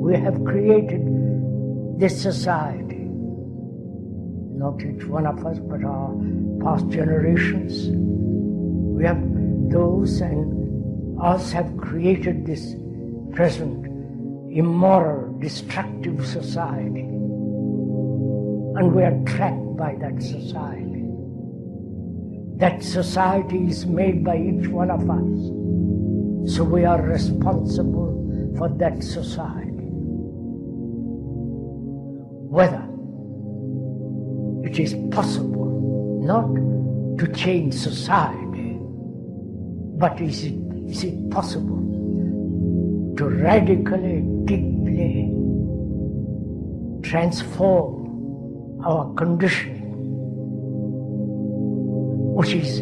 we have created this society. Not each one of us, but our past generations. We have those and us have created this present immoral, destructive society. And we are trapped by that society. That society is made by each one of us. So we are responsible for that society. Whether it is possible not to change society, but is it possible to radically, deeply transform our conditioning, which is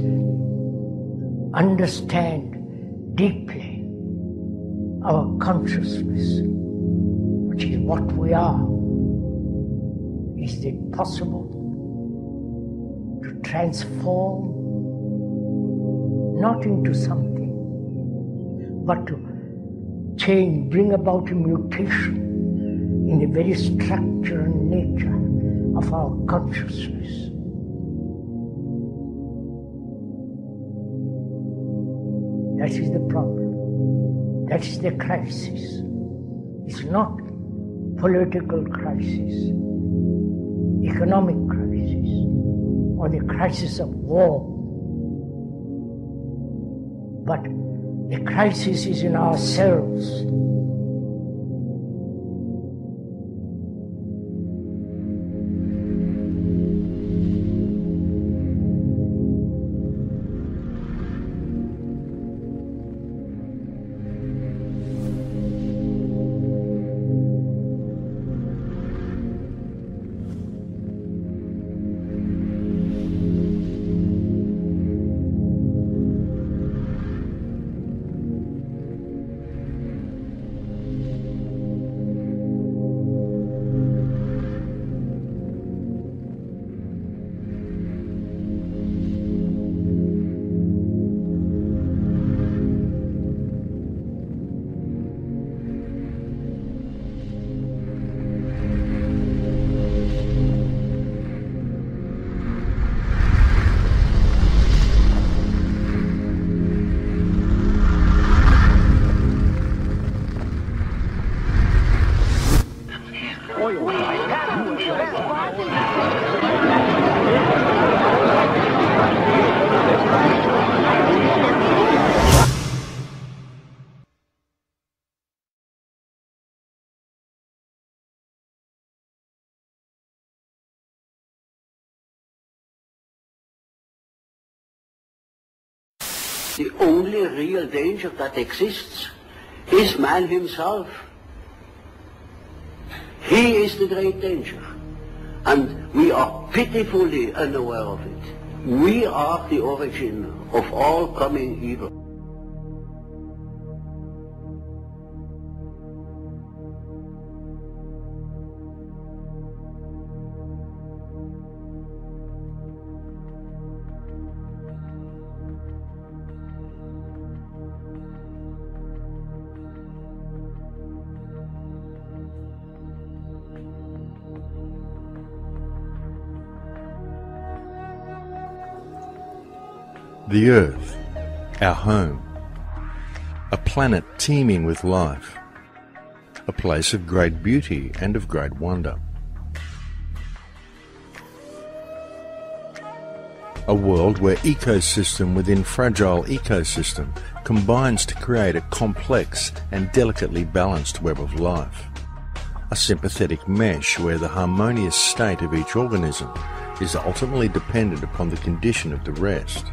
understand deeply our consciousness, which is what we are. Is it possible to transform not into something, but to change, bring about a mutation in the very structure and nature of our consciousness? That is the problem. That is the crisis. It's not political crisis, economic crisis, or the crisis of war. But the crisis is in ourselves. The only real danger that exists is man himself. He is the great danger, and we are pitifully unaware of it. We are the origin of all coming evil. The Earth, our home, a planet teeming with life, a place of great beauty and of great wonder. A world where ecosystem within fragile ecosystem combines to create a complex and delicately balanced web of life. A sympathetic mesh where the harmonious state of each organism is ultimately dependent upon the condition of the rest.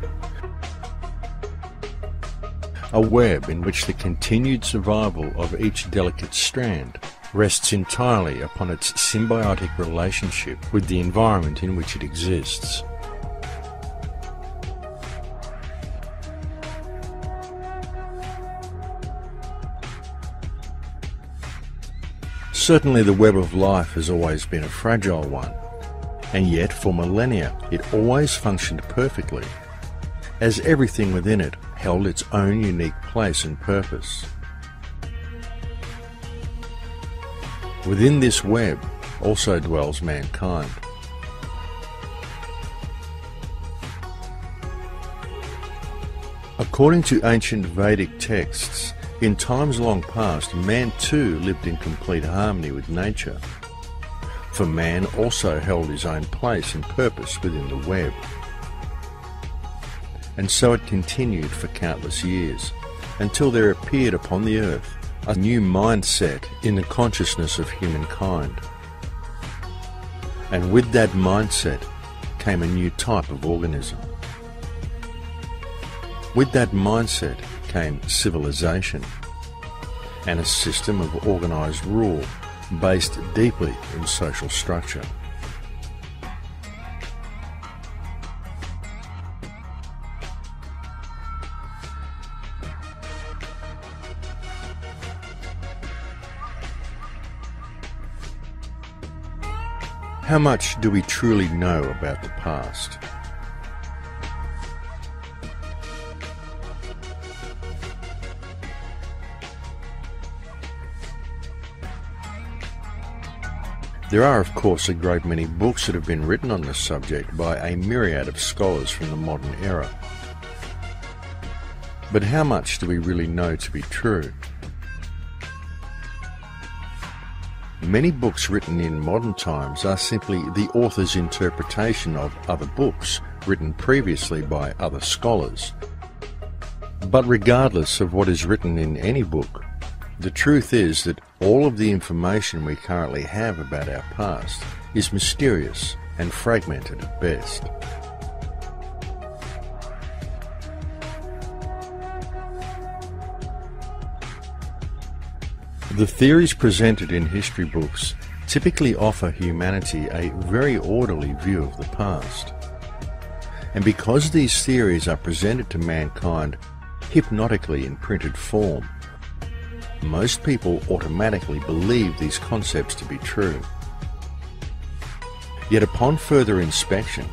A web in which the continued survival of each delicate strand rests entirely upon its symbiotic relationship with the environment in which it exists. Certainly the web of life has always been a fragile one, and yet for millennia it always functioned perfectly, as everything within it held its own unique place and purpose. Within this web also dwells mankind. According to ancient Vedic texts, in times long past, man too lived in complete harmony with nature. For man also held his own place and purpose within the web. And so it continued for countless years, until there appeared upon the earth a new mindset in the consciousness of humankind. And with that mindset came a new type of organism. With that mindset came civilization, and a system of organised rule based deeply in social structure. How much do we truly know about the past? There are, of course, a great many books that have been written on this subject by a myriad of scholars from the modern era. But how much do we really know to be true? Many books written in modern times are simply the author's interpretation of other books written previously by other scholars. But regardless of what is written in any book, the truth is that all of the information we currently have about our past is mysterious and fragmented at best. The theories presented in history books typically offer humanity a very orderly view of the past. And because these theories are presented to mankind hypnotically in printed form, most people automatically believe these concepts to be true. Yet upon further inspection,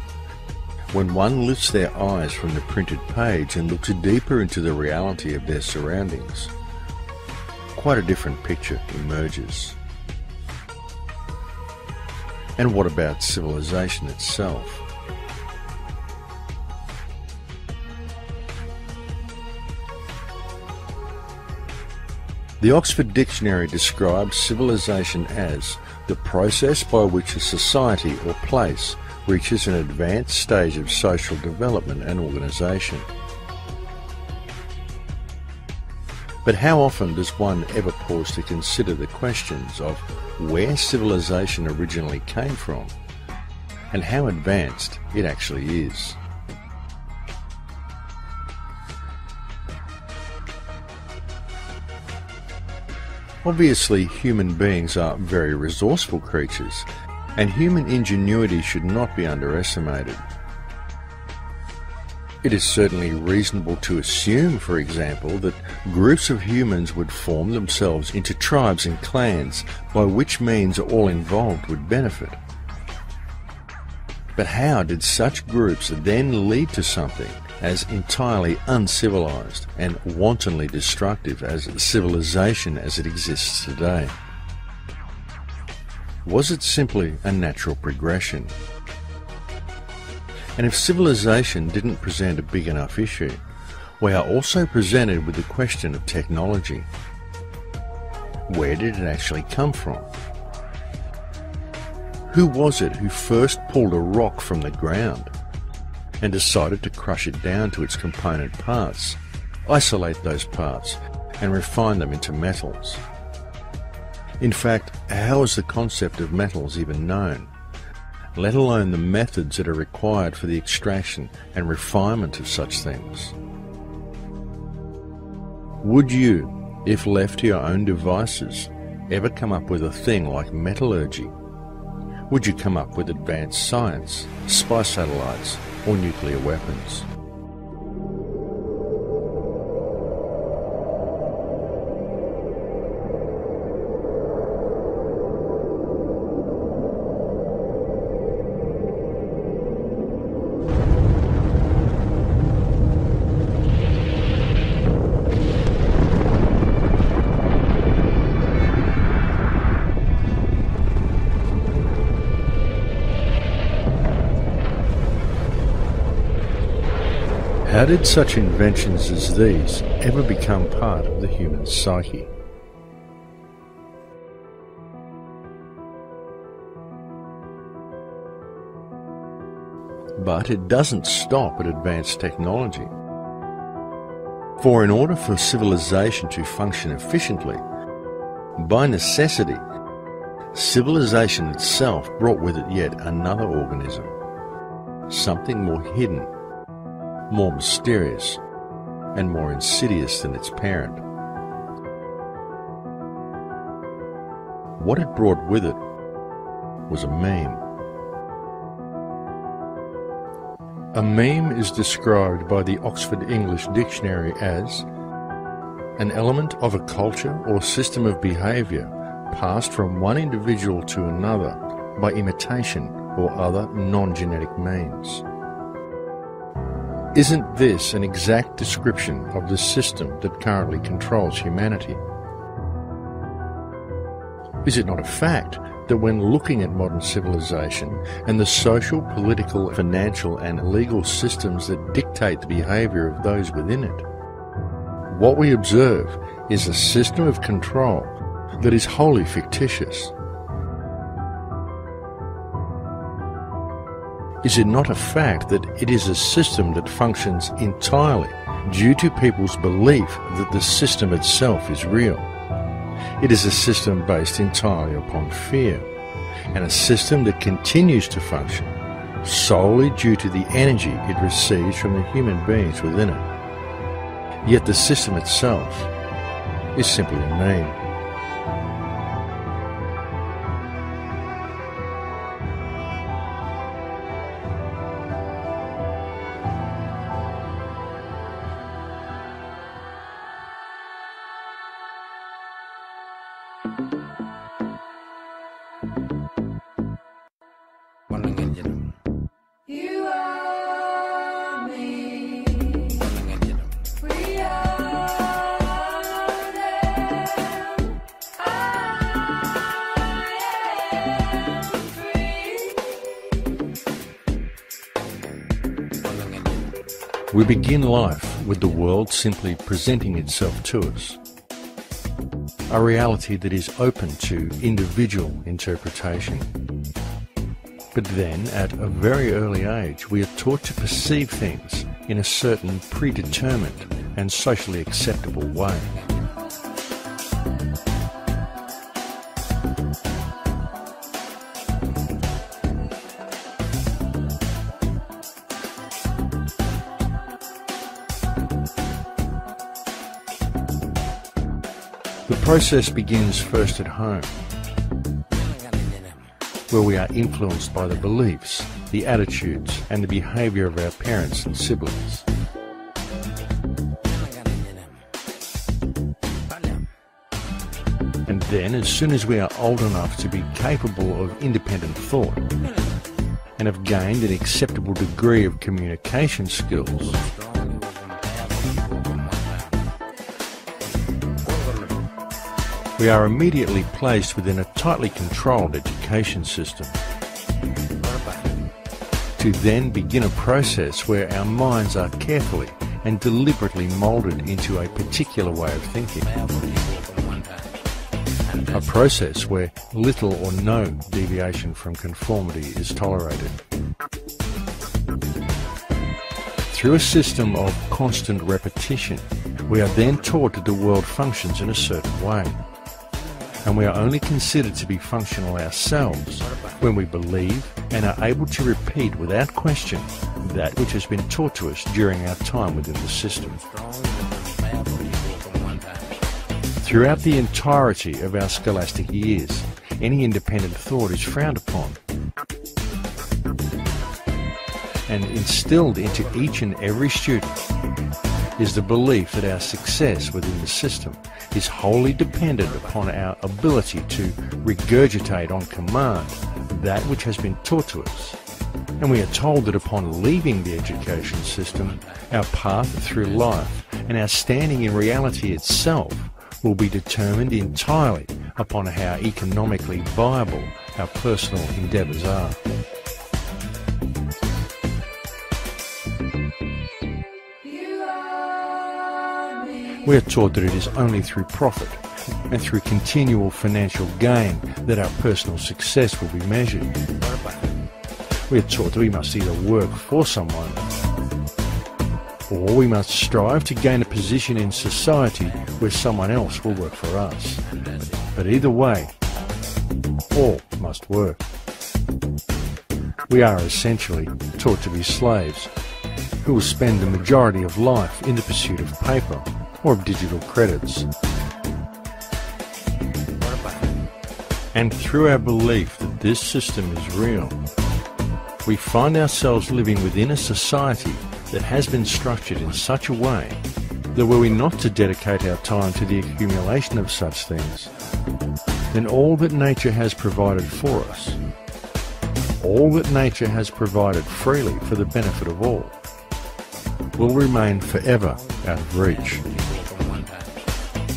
when one lifts their eyes from the printed page and looks deeper into the reality of their surroundings, quite a different picture emerges. And what about civilization itself? The Oxford Dictionary describes civilization as the process by which a society or place reaches an advanced stage of social development and organisation. But how often does one ever pause to consider the questions of where civilization originally came from and how advanced it actually is? Obviously, human beings are very resourceful creatures, and human ingenuity should not be underestimated. It is certainly reasonable to assume, for example, that groups of humans would form themselves into tribes and clans, by which means all involved would benefit. But how did such groups then lead to something as entirely uncivilized and wantonly destructive as civilization as it exists today? Was it simply a natural progression? And if civilization didn't present a big enough issue, we are also presented with the question of technology. Where did it actually come from? Who was it who first pulled a rock from the ground and decided to crush it down to its component parts, isolate those parts, and refine them into metals? In fact, how is the concept of metals even known, let alone the methods that are required for the extraction and refinement of such things? Would you, if left to your own devices, ever come up with a thing like metallurgy? Would you come up with advanced science, spy satellites, or nuclear weapons? How did such inventions as these ever become part of the human psyche? But it doesn't stop at advanced technology. For in order for civilization to function efficiently, by necessity, civilization itself brought with it yet another organism, something more hidden, more mysterious, and more insidious than its parent. What it brought with it was a meme. A meme is described by the Oxford English Dictionary as an element of a culture or system of behaviour passed from one individual to another by imitation or other non-genetic means. Isn't this an exact description of the system that currently controls humanity? Is it not a fact that when looking at modern civilization and the social, political, financial and legal systems that dictate the behaviour of those within it, what we observe is a system of control that is wholly fictitious? Is it not a fact that it is a system that functions entirely due to people's belief that the system itself is real? It is a system based entirely upon fear, and a system that continues to function solely due to the energy it receives from the human beings within it. Yet the system itself is simply a meme. You are me. We are them. I am free. We begin life with the world simply presenting itself to us, a reality that is open to individual interpretation. But then, at a very early age, we are taught to perceive things in a certain predetermined and socially acceptable way. The process begins first at home, where we are influenced by the beliefs, the attitudes, and the behaviour of our parents and siblings. And then, as soon as we are old enough to be capable of independent thought, and have gained an acceptable degree of communication skills, we are immediately placed within a tightly controlled education system, to then begin a process where our minds are carefully and deliberately moulded into a particular way of thinking. A process where little or no deviation from conformity is tolerated. Through a system of constant repetition, we are then taught that the world functions in a certain way, and we are only considered to be functional ourselves when we believe and are able to repeat without question that which has been taught to us during our time within the system. Throughout the entirety of our scholastic years, any independent thought is frowned upon, and instilled into each and every student is the belief that our success within the system is wholly dependent upon our ability to regurgitate on command that which has been taught to us. And we are told that upon leaving the education system, our path through life and our standing in reality itself will be determined entirely upon how economically viable our personal endeavours are. You We are taught that it is only through profit and through continual financial gain that our personal success will be measured. We are taught that we must either work for someone or we must strive to gain a position in society where someone else will work for us. But either way, all must work. We are essentially taught to be slaves who will spend the majority of life in the pursuit of paper or of digital credits. And through our belief that this system is real, we find ourselves living within a society that has been structured in such a way that were we not to dedicate our time to the accumulation of such things, then all that nature has provided for us, all that nature has provided freely for the benefit of all, will remain forever out of reach.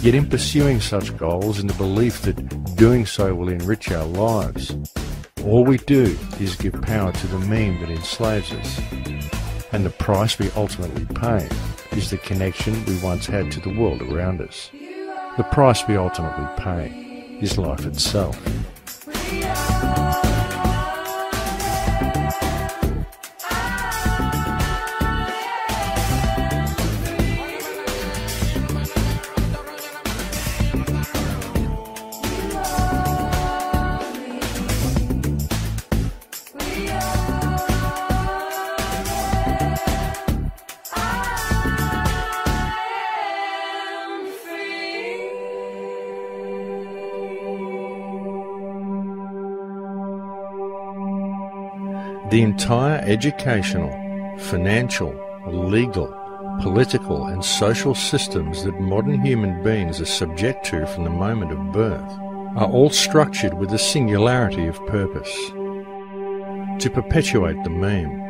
Yet in pursuing such goals in the belief that doing so will enrich our lives, all we do is give power to the meme that enslaves us. And the price we ultimately pay is the connection we once had to the world around us. The price we ultimately pay is life itself. The entire educational, financial, legal, political and social systems that modern human beings are subject to from the moment of birth are all structured with a singularity of purpose: to perpetuate the meme.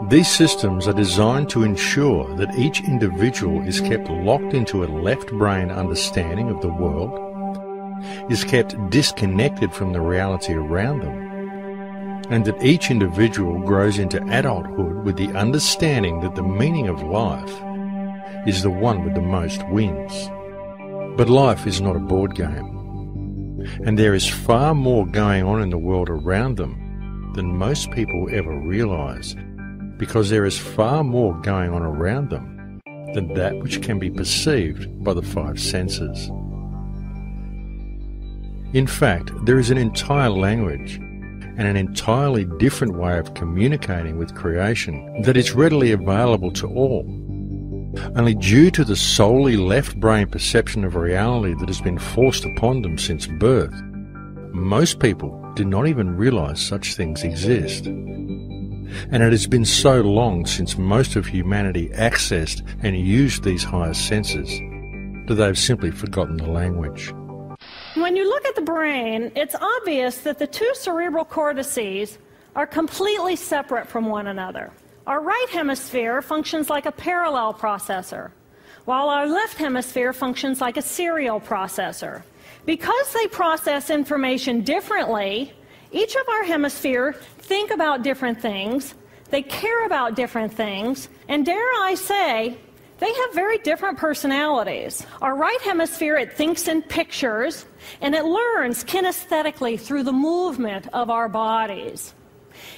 These systems are designed to ensure that each individual is kept locked into a left brain understanding of the world, is kept disconnected from the reality around them, and that each individual grows into adulthood with the understanding that the meaning of life is the one with the most wins. But life is not a board game, and there is far more going on in the world around them than most people ever realise, because there is far more going on around them than that which can be perceived by the five senses. In fact, there is an entire language and an entirely different way of communicating with creation that is readily available to all. Only due to the solely left brain perception of reality that has been forced upon them since birth, most people do not even realise such things exist. And it has been so long since most of humanity accessed and used these higher senses that they have simply forgotten the language. When you look at the brain, it's obvious that the two cerebral cortices are completely separate from one another. Our right hemisphere functions like a parallel processor, while our left hemisphere functions like a serial processor. Because they process information differently, each of our hemispheres think about different things, they care about different things, and dare I say, they have very different personalities. Our right hemisphere, it thinks in pictures, and it learns kinesthetically through the movement of our bodies.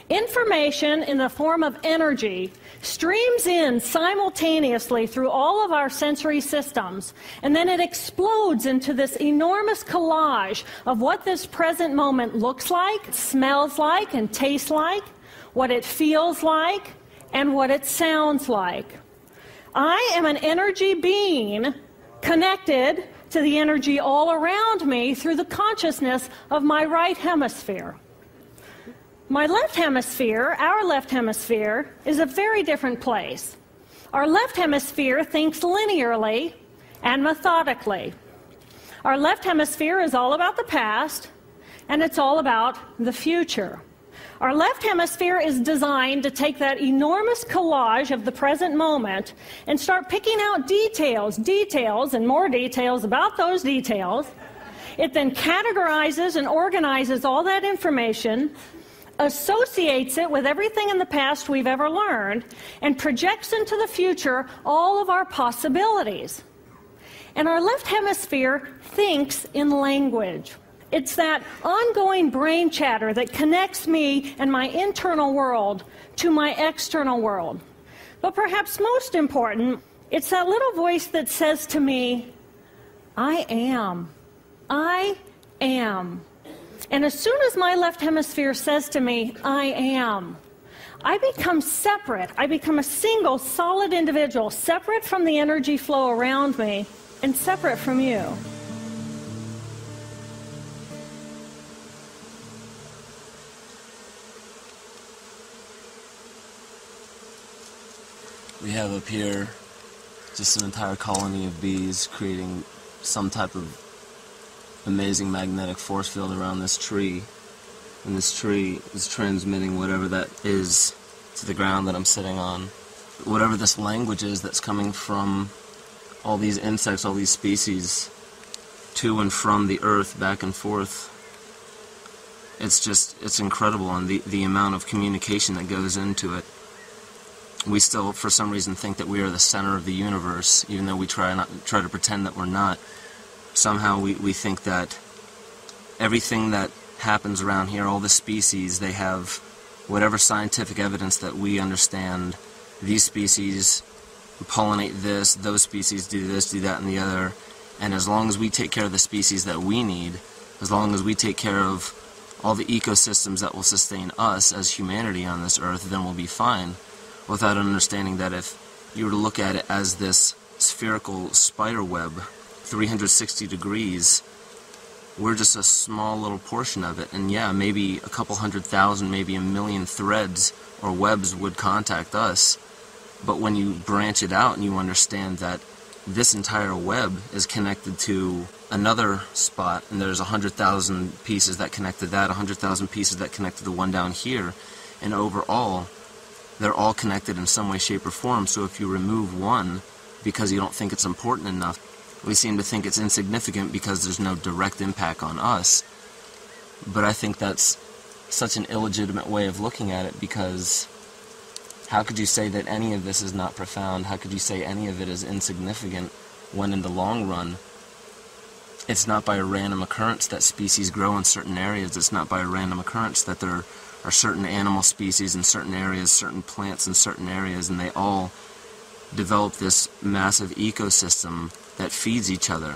Information in the form of energy streams in simultaneously through all of our sensory systems, and then it explodes into this enormous collage of what this present moment looks like, smells like, and tastes like, what it feels like, and what it sounds like. I am an energy being connected to the energy all around me through the consciousness of my right hemisphere. My left hemisphere, our left hemisphere, is a very different place. Our left hemisphere thinks linearly and methodically. Our left hemisphere is all about the past, and it's all about the future. Our left hemisphere is designed to take that enormous collage of the present moment and start picking out details, and more details about those details. It then categorizes and organizes all that information, associates it with everything in the past we've ever learned, and projects into the future all of our possibilities. And our left hemisphere thinks in language. It's that ongoing brain chatter that connects me and my internal world to my external world. But perhaps most important, it's that little voice that says to me, I am. I am. And as soon as my left hemisphere says to me, I am, I become separate. I become a single, solid individual, separate from the energy flow around me and separate from you. We have up here just an entire colony of bees creating some type of amazing magnetic force field around this tree. And this tree is transmitting whatever that is to the ground that I'm sitting on. Whatever this language is that's coming from all these insects, all these species, to and from the earth, back and forth. It's incredible, and the amount of communication that goes into it. We still, for some reason, think that we are the center of the universe, even though we try to pretend that we're not. Somehow we think that everything that happens around here, all the species, they have whatever scientific evidence that we understand. These species pollinate this, those species do this, do that, and the other. And as long as we take care of the species that we need, as long as we take care of all the ecosystems that will sustain us as humanity on this earth, then we'll be fine. Without understanding that if you were to look at it as this spherical spider web, 360 degrees, we're just a small little portion of it. And yeah, maybe a couple 100,000, maybe 1 million threads or webs would contact us. But when you branch it out and you understand that this entire web is connected to another spot, and there's 100,000 pieces that connect to that, 100,000 pieces that connect to the one down here, and overall, they're all connected in some way, shape, or form. So if you remove one because you don't think it's important enough, we seem to think it's insignificant because there's no direct impact on us. But I think that's such an illegitimate way of looking at it, because how could you say that any of this is not profound? How could you say any of it is insignificant when in the long run, it's not by a random occurrence that species grow in certain areas. It's not by a random occurrence that there are certain animal species in certain areas, certain plants in certain areas, and they all develop this massive ecosystem that feeds each other.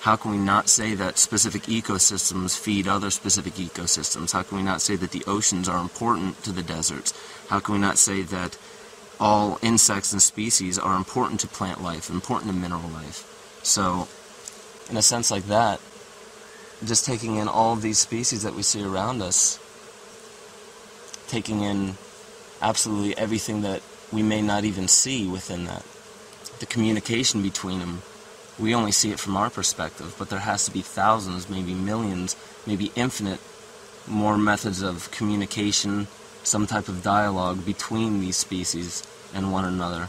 How can we not say that specific ecosystems feed other specific ecosystems? How can we not say that the oceans are important to the deserts? How can we not say that all insects and species are important to plant life, important to mineral life? So, in a sense like that, just taking in all of these species that we see around us, taking in absolutely everything that we may not even see within that, the communication between them, we only see it from our perspective, but there has to be thousands, maybe millions, maybe infinite more methods of communication, some type of dialogue between these species and one another.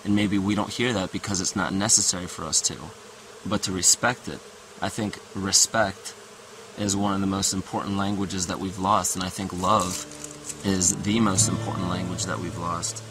And maybe we don't hear that because it's not necessary for us to. But to respect it, I think respect is one of the most important languages that we've lost, and I think love is the most important language that we've lost.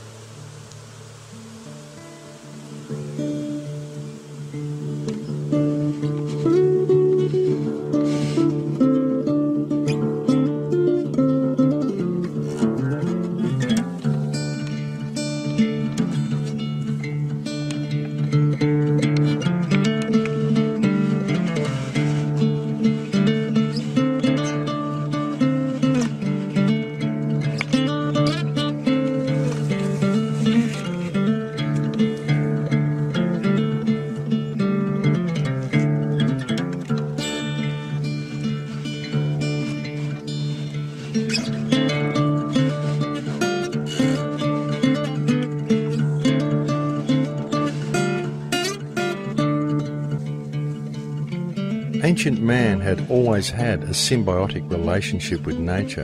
Ancient man had always had a symbiotic relationship with nature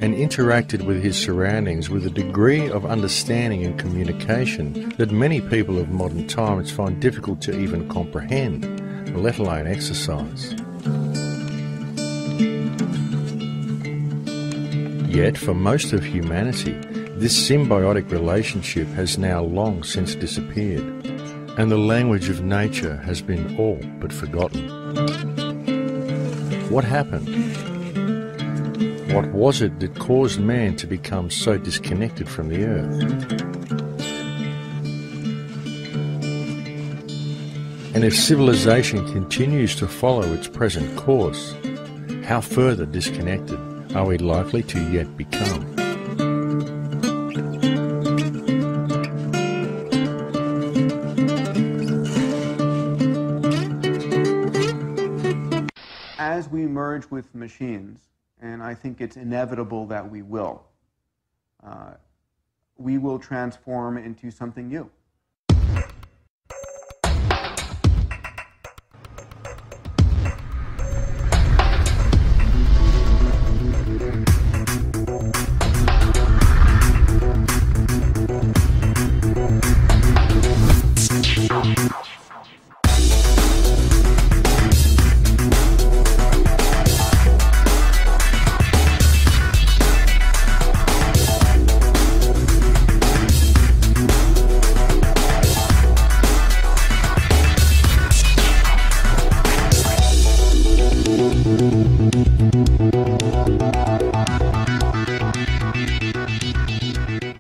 and interacted with his surroundings with a degree of understanding and communication that many people of modern times find difficult to even comprehend, let alone exercise. Yet, for most of humanity, this symbiotic relationship has now long since disappeared, and the language of nature has been all but forgotten. What happened? What was it that caused man to become so disconnected from the earth? And if civilization continues to follow its present course, how further disconnected are we likely to yet become? As we merge with machines, and I think it's inevitable that we will transform into something new.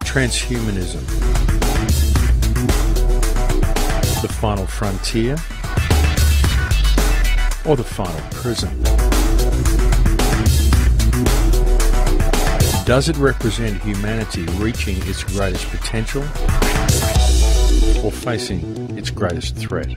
Transhumanism, the final frontier, or the final prison? Does it represent humanity reaching its greatest potential or facing its greatest threat?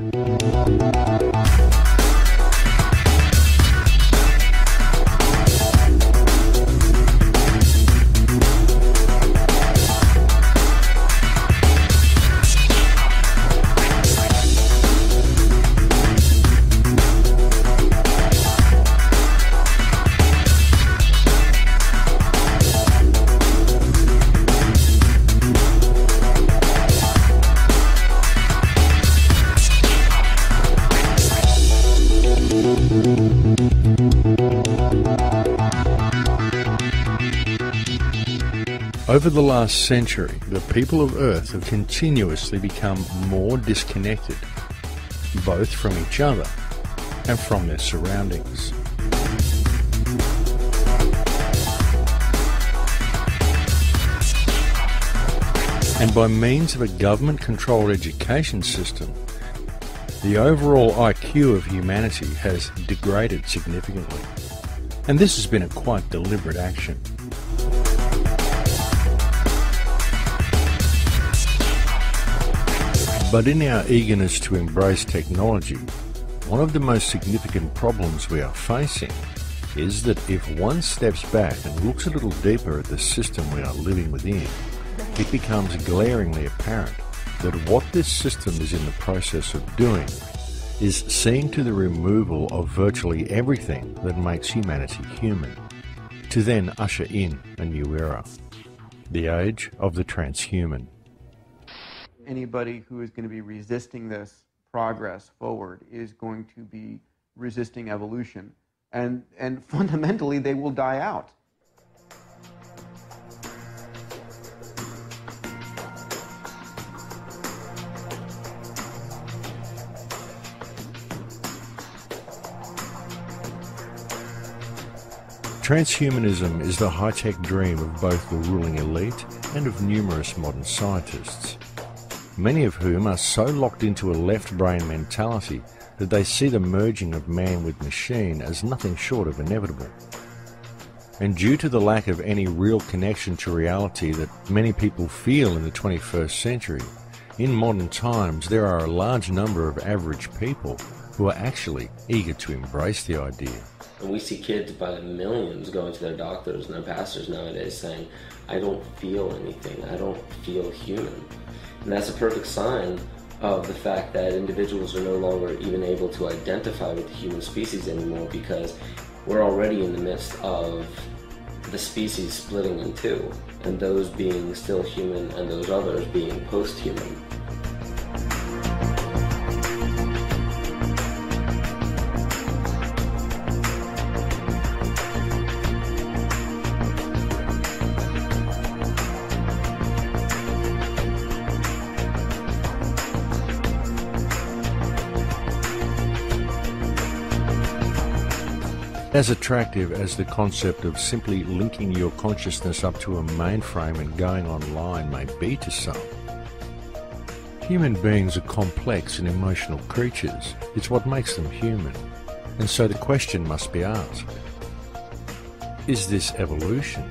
Over the last century, the people of Earth have continuously become more disconnected, both from each other and from their surroundings. And by means of a government-controlled education system, the overall IQ of humanity has degraded significantly. And this has been a quite deliberate action. But in our eagerness to embrace technology, one of the most significant problems we are facing is that if one steps back and looks a little deeper at the system we are living within, it becomes glaringly apparent that what this system is in the process of doing is seeing to the removal of virtually everything that makes humanity human, to then usher in a new era, the age of the transhuman. Anybody who is going to be resisting this progress forward is going to be resisting evolution, and fundamentally they will die out. Transhumanism is the high-tech dream of both the ruling elite and of numerous modern scientists, many of whom are so locked into a left-brain mentality that they see the merging of man with machine as nothing short of inevitable. And due to the lack of any real connection to reality that many people feel in the 21st century, in modern times there are a large number of average people who are actually eager to embrace the idea. And we see kids by the millions going to their doctors and their pastors nowadays saying, I don't feel anything, I don't feel human. And that's a perfect sign of the fact that individuals are no longer even able to identify with the human species anymore, because we're already in the midst of the species splitting in two, and those being still human and those others being post-human. As attractive as the concept of simply linking your consciousness up to a mainframe and going online may be to some, human beings are complex and emotional creatures. It's what makes them human. And so the question must be asked, is this evolution?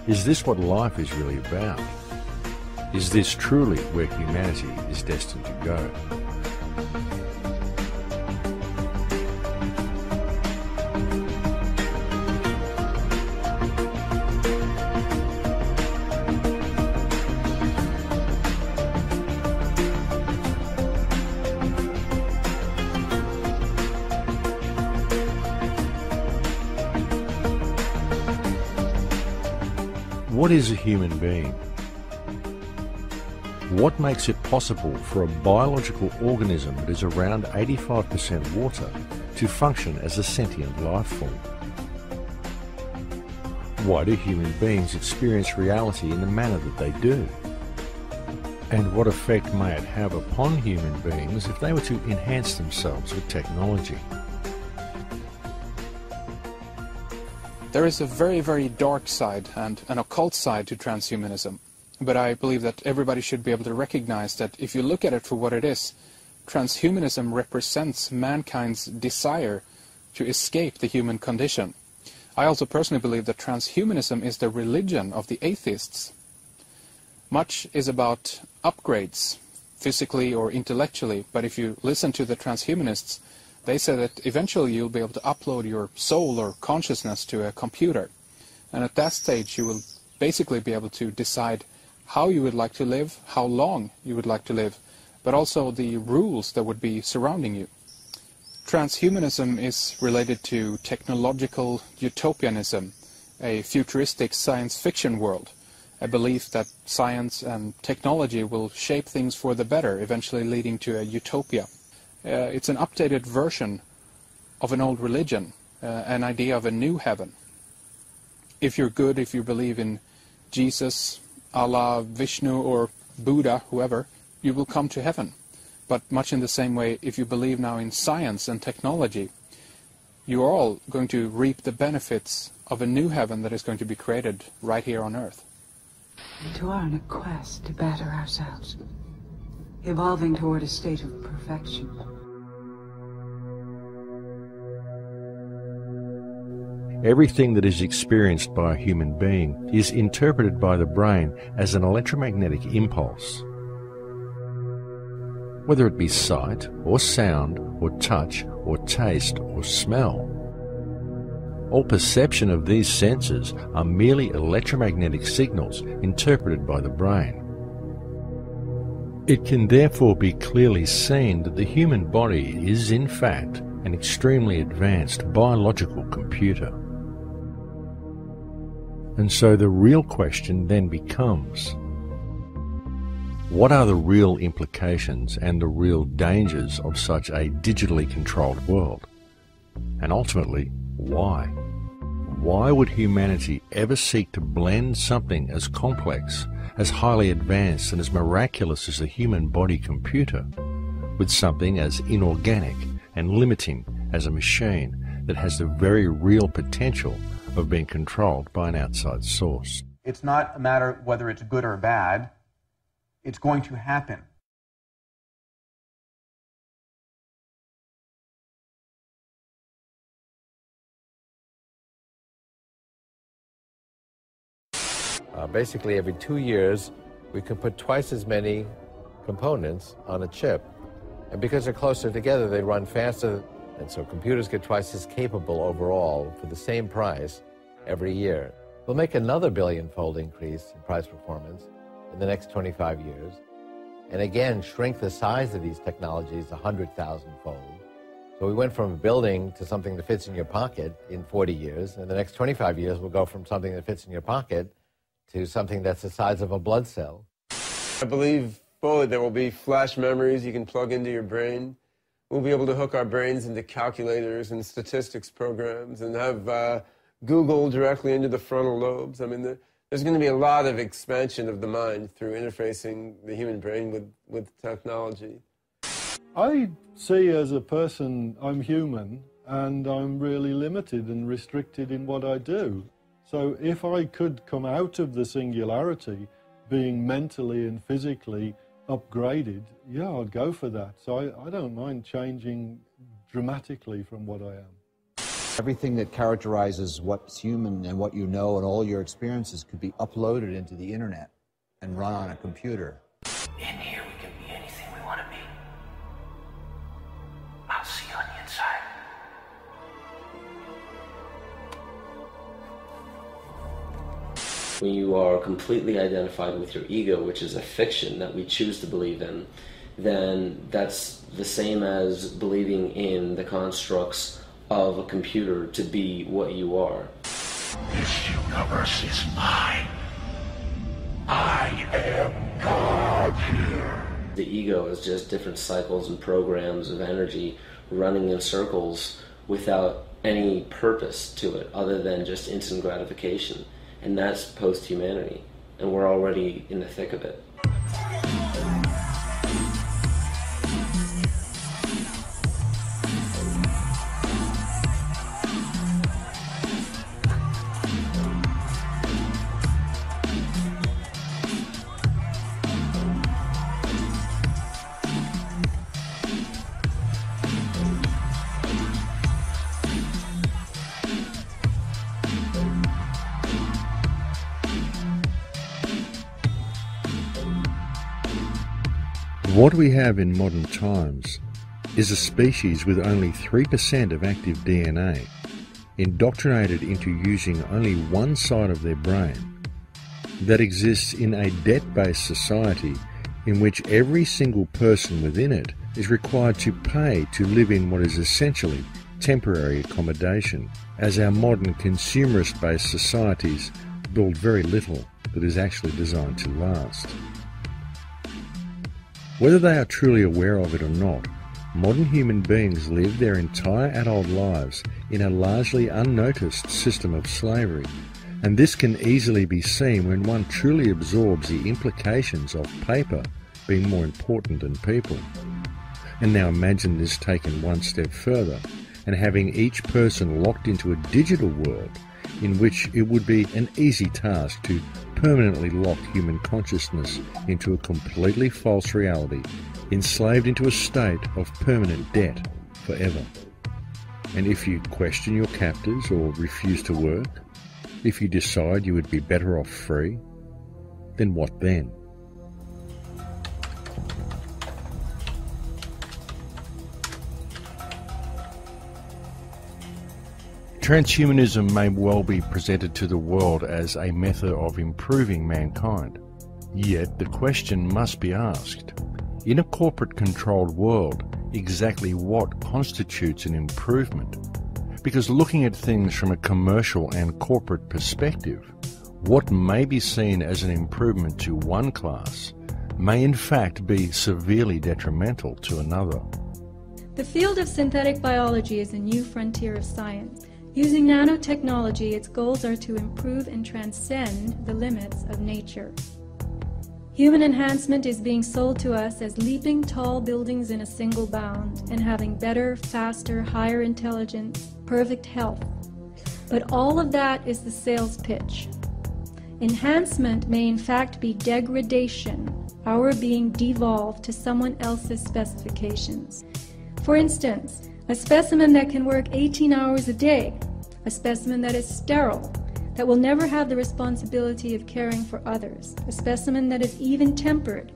Is this what life is really about? Is this truly where humanity is destined to go? What is a human being? What makes it possible for a biological organism that is around 85% water to function as a sentient life form? Why do human beings experience reality in the manner that they do? And what effect may it have upon human beings if they were to enhance themselves with technology? There is a very, very dark side and an occult side to transhumanism, but I believe that everybody should be able to recognize that if you look at it for what it is, transhumanism represents mankind's desire to escape the human condition. I also personally believe that transhumanism is the religion of the atheists. Much is about upgrades, physically or intellectually, but if you listen to the transhumanists, they say that eventually you'll be able to upload your soul or consciousness to a computer. And at that stage you will basically be able to decide how you would like to live, how long you would like to live, but also the rules that would be surrounding you. Transhumanism is related to technological utopianism, a futuristic science fiction world, a belief that science and technology will shape things for the better, eventually leading to a utopia. It's an updated version of an old religion, an idea of a new heaven. If you're good, if you believe in Jesus, Allah, Vishnu, or Buddha, whoever, you will come to heaven. But much in the same way, if you believe now in science and technology, you are all going to reap the benefits of a new heaven that is going to be created right here on earth. We are on a quest to better ourselves, evolving toward a state of perfection. Everything that is experienced by a human being is interpreted by the brain as an electromagnetic impulse. Whether it be sight, or sound, or touch, or taste, or smell. All perception of these senses are merely electromagnetic signals interpreted by the brain. It can therefore be clearly seen that the human body is in fact an extremely advanced biological computer. And so the real question then becomes, what are the real implications and the real dangers of such a digitally controlled world? And ultimately, why? Why would humanity ever seek to blend something as complex, as highly advanced and as miraculous as the human body computer with something as inorganic and limiting as a machine that has the very real potential of being controlled by an outside source? It's not a matter whether it's good or bad. It's going to happen. Basically, every 2 years, we can put twice as many components on a chip. And because they're closer together, they run faster. And so computers get twice as capable overall for the same price every year. We'll make another billion-fold increase in price performance in the next 25 years. And again, shrink the size of these technologies 100,000-fold. So we went from a building to something that fits in your pocket in 40 years. In the next 25 years, we'll go from something that fits in your pocket to something that's the size of a blood cell. I believe fully there will be flash memories you can plug into your brain. We'll be able to hook our brains into calculators and statistics programs and have Google directly into the frontal lobes. I mean, there's going to be a lot of expansion of the mind through interfacing the human brain with technology. I see as a person, I'm human, and I'm really limited and restricted in what I do. So if I could come out of the singularity, being mentally and physically upgraded, yeah, I'd go for that. So I don't mind changing dramatically from what I am. Everything that characterizes what's human and what you know and all your experiences could be uploaded into the internet and run on a computer. In here we can be anything we want to be. I'll see you on the inside. When you are completely identified with your ego, which is a fiction that we choose to believe in, then that's the same as believing in the constructs of a computer to be what you are. This universe is mine. I am God here. The ego is just different cycles and programs of energy running in circles without any purpose to it other than just instant gratification. And that's post-humanity. And we're already in the thick of it. What we have in modern times is a species with only 3% of active DNA, indoctrinated into using only one side of their brain, that exists in a debt-based society in which every single person within it is required to pay to live in what is essentially temporary accommodation, as our modern consumerist-based societies build very little that is actually designed to last. Whether they are truly aware of it or not, modern human beings live their entire adult lives in a largely unnoticed system of slavery, and this can easily be seen when one truly absorbs the implications of paper being more important than people. And now imagine this taken one step further, and having each person locked into a digital world in which it would be an easy task to permanently lock human consciousness into a completely false reality, enslaved into a state of permanent debt forever. And if you question your captors or refuse to work, if you decide you would be better off free, then what then? Transhumanism may well be presented to the world as a method of improving mankind. Yet the question must be asked, in a corporate-controlled world, exactly what constitutes an improvement? Because looking at things from a commercial and corporate perspective, what may be seen as an improvement to one class may in fact be severely detrimental to another. The field of synthetic biology is a new frontier of science. Using nanotechnology, its goals are to improve and transcend the limits of nature. Human enhancement is being sold to us as leaping tall buildings in a single bound and having better, faster, higher intelligence, perfect health. But all of that is the sales pitch. Enhancement may in fact be degradation, our being devolved to someone else's specifications. For instance, a specimen that can work 18 hours a day, a specimen that is sterile, that will never have the responsibility of caring for others, a specimen that is even-tempered,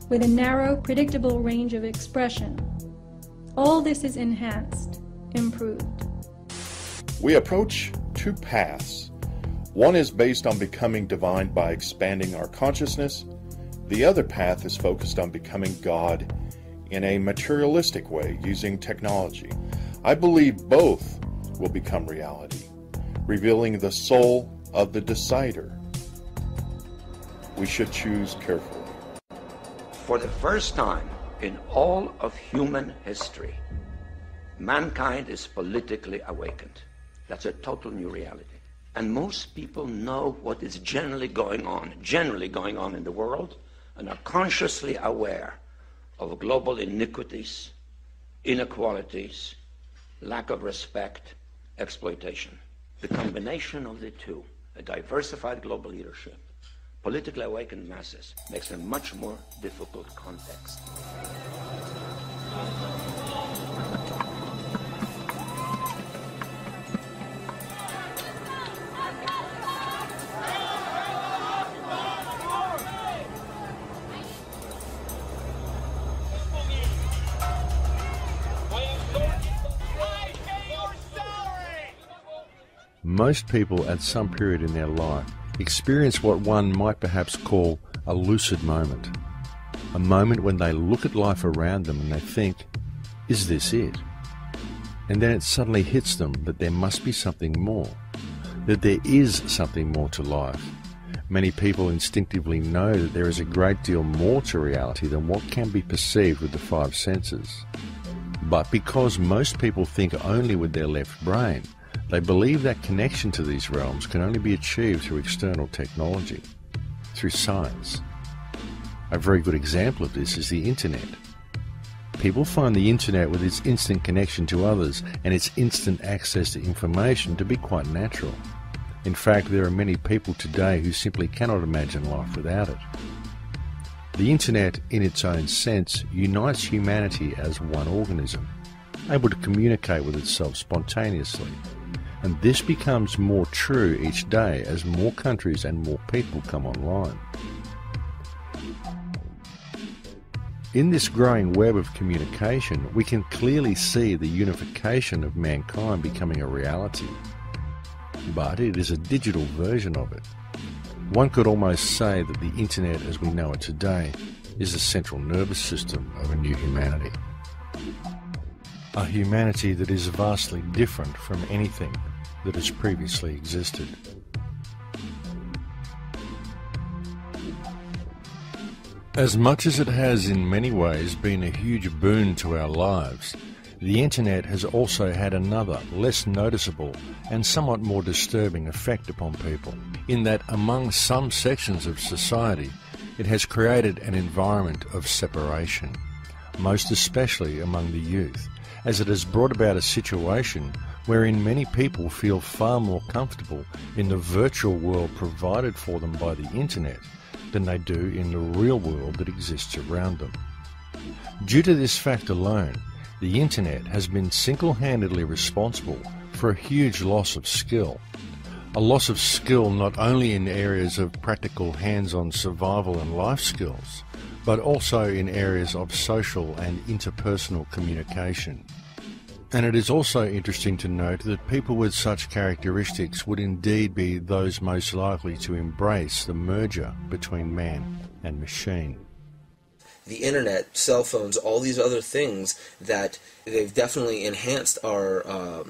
with a narrow, predictable range of expression. All this is enhanced, improved. We approach two paths. One is based on becoming divine by expanding our consciousness. The other path is focused on becoming God in a materialistic way using technology. I believe both will become reality, revealing the soul of the decider. We should choose carefully. For the first time in all of human history, mankind is politically awakened. That's a total new reality. And most people know what is generally going on in the world, and are consciously aware of global iniquities, inequalities, lack of respect, exploitation. The combination of the two, a diversified global leadership, politically awakened masses, makes a much more difficult context. Most people at some period in their life experience what one might perhaps call a lucid moment. A moment when they look at life around them and they think, is this it? And then it suddenly hits them that there must be something more, that there is something more to life. Many people instinctively know that there is a great deal more to reality than what can be perceived with the five senses. But because most people think only with their left brain, they believe that connection to these realms can only be achieved through external technology, through science. A very good example of this is the internet. People find the internet with its instant connection to others and its instant access to information to be quite natural. In fact, there are many people today who simply cannot imagine life without it. The internet, in its own sense, unites humanity as one organism, able to communicate with itself spontaneously. And this becomes more true each day as more countries and more people come online. In this growing web of communication, we can clearly see the unification of mankind becoming a reality. But it is a digital version of it. One could almost say that the internet as we know it today is the central nervous system of a new humanity. A humanity that is vastly different from anything that has previously existed. As much as it has in many ways been a huge boon to our lives, the internet has also had another, less noticeable and somewhat more disturbing effect upon people, in that among some sections of society it has created an environment of separation, most especially among the youth, as it has brought about a situation wherein many people feel far more comfortable in the virtual world provided for them by the internet than they do in the real world that exists around them. Due to this fact alone, the internet has been single-handedly responsible for a huge loss of skill. A loss of skill not only in areas of practical hands-on survival and life skills, but also in areas of social and interpersonal communication. And it is also interesting to note that people with such characteristics would indeed be those most likely to embrace the merger between man and machine. The internet, cell phones, all these other things that they've definitely enhanced our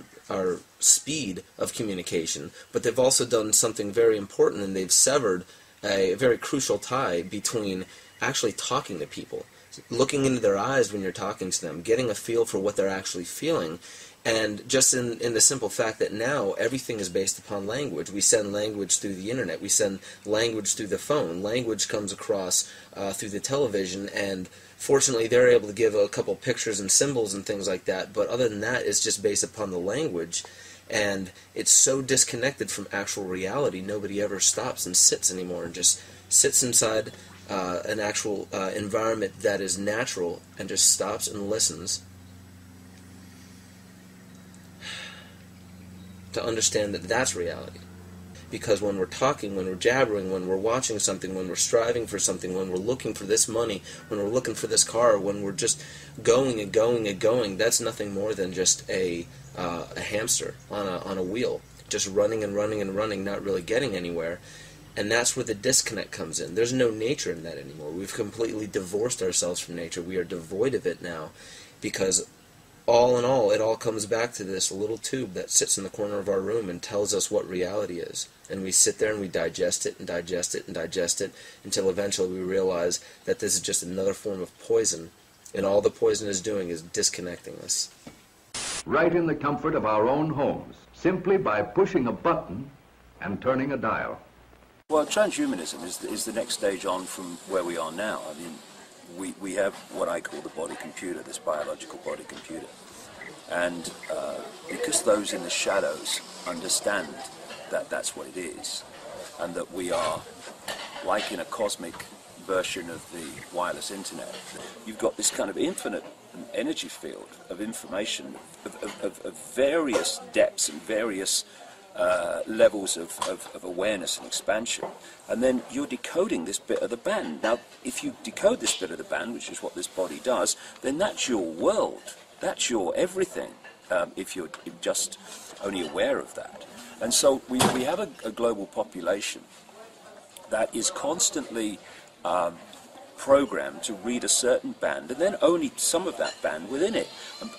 speed of communication, but they've also done something very important, and they've severed a very crucial tie between actually talking to people, looking into their eyes when you're talking to them, getting a feel for what they're actually feeling, and just in the simple fact that now everything is based upon language. We send language through the internet, we send language through the phone, language comes across through the television, and fortunately they're able to give a couple pictures and symbols and things like that, but other than that it's just based upon the language, and it's so disconnected from actual reality. Nobody ever stops and sits anymore and just sits inside an actual environment that is natural and just stops and listens to understand that that's reality. Because when we're talking, when we're jabbering, when we're watching something, when we're striving for something, when we're looking for this money, when we're looking for this car, when we're just going and going and going, that's nothing more than just a hamster on a wheel, just running and running and running, not really getting anywhere. And that's where the disconnect comes in. There's no nature in that anymore. We've completely divorced ourselves from nature. We are devoid of it now, because all in all, it all comes back to this little tube that sits in the corner of our room and tells us what reality is. And we sit there and we digest it and digest it and digest it until eventually we realize that this is just another form of poison. And all the poison is doing is disconnecting us. Right in the comfort of our own homes, simply by pushing a button and turning a dial. Well, transhumanism is the next stage on from where we are now. I mean, we have what I call the body computer, this biological body computer. And because those in the shadows understand that that's what it is, and that we are like in a cosmic version of the wireless internet, you've got this kind of infinite energy field of information of various depths and various levels of awareness and expansion, and then you're decoding this bit of the band. Now, if you decode this bit of the band, which is what this body does, then that's your world, that's your everything, if you're just only aware of that. And so we have a global population that is constantly programmed to read a certain band, and then only some of that band within it.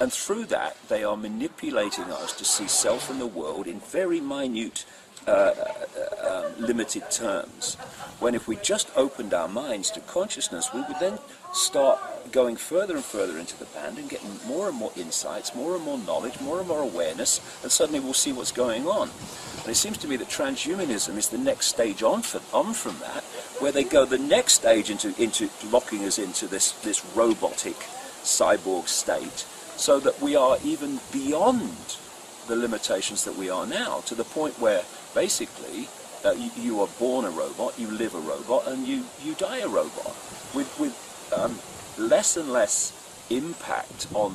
And through that, they are manipulating us to see self and the world in very minute, limited terms. When if we just opened our minds to consciousness, we would then start going further and further into the band and getting more and more insights, more and more knowledge, more and more awareness, and suddenly we'll see what's going on. And it seems to me that transhumanism is the next stage on from that, where they go the next stage into locking us into this robotic cyborg state, so that we are even beyond the limitations that we are now, to the point where basically you are born a robot, you live a robot, and you die a robot, with less and less impact on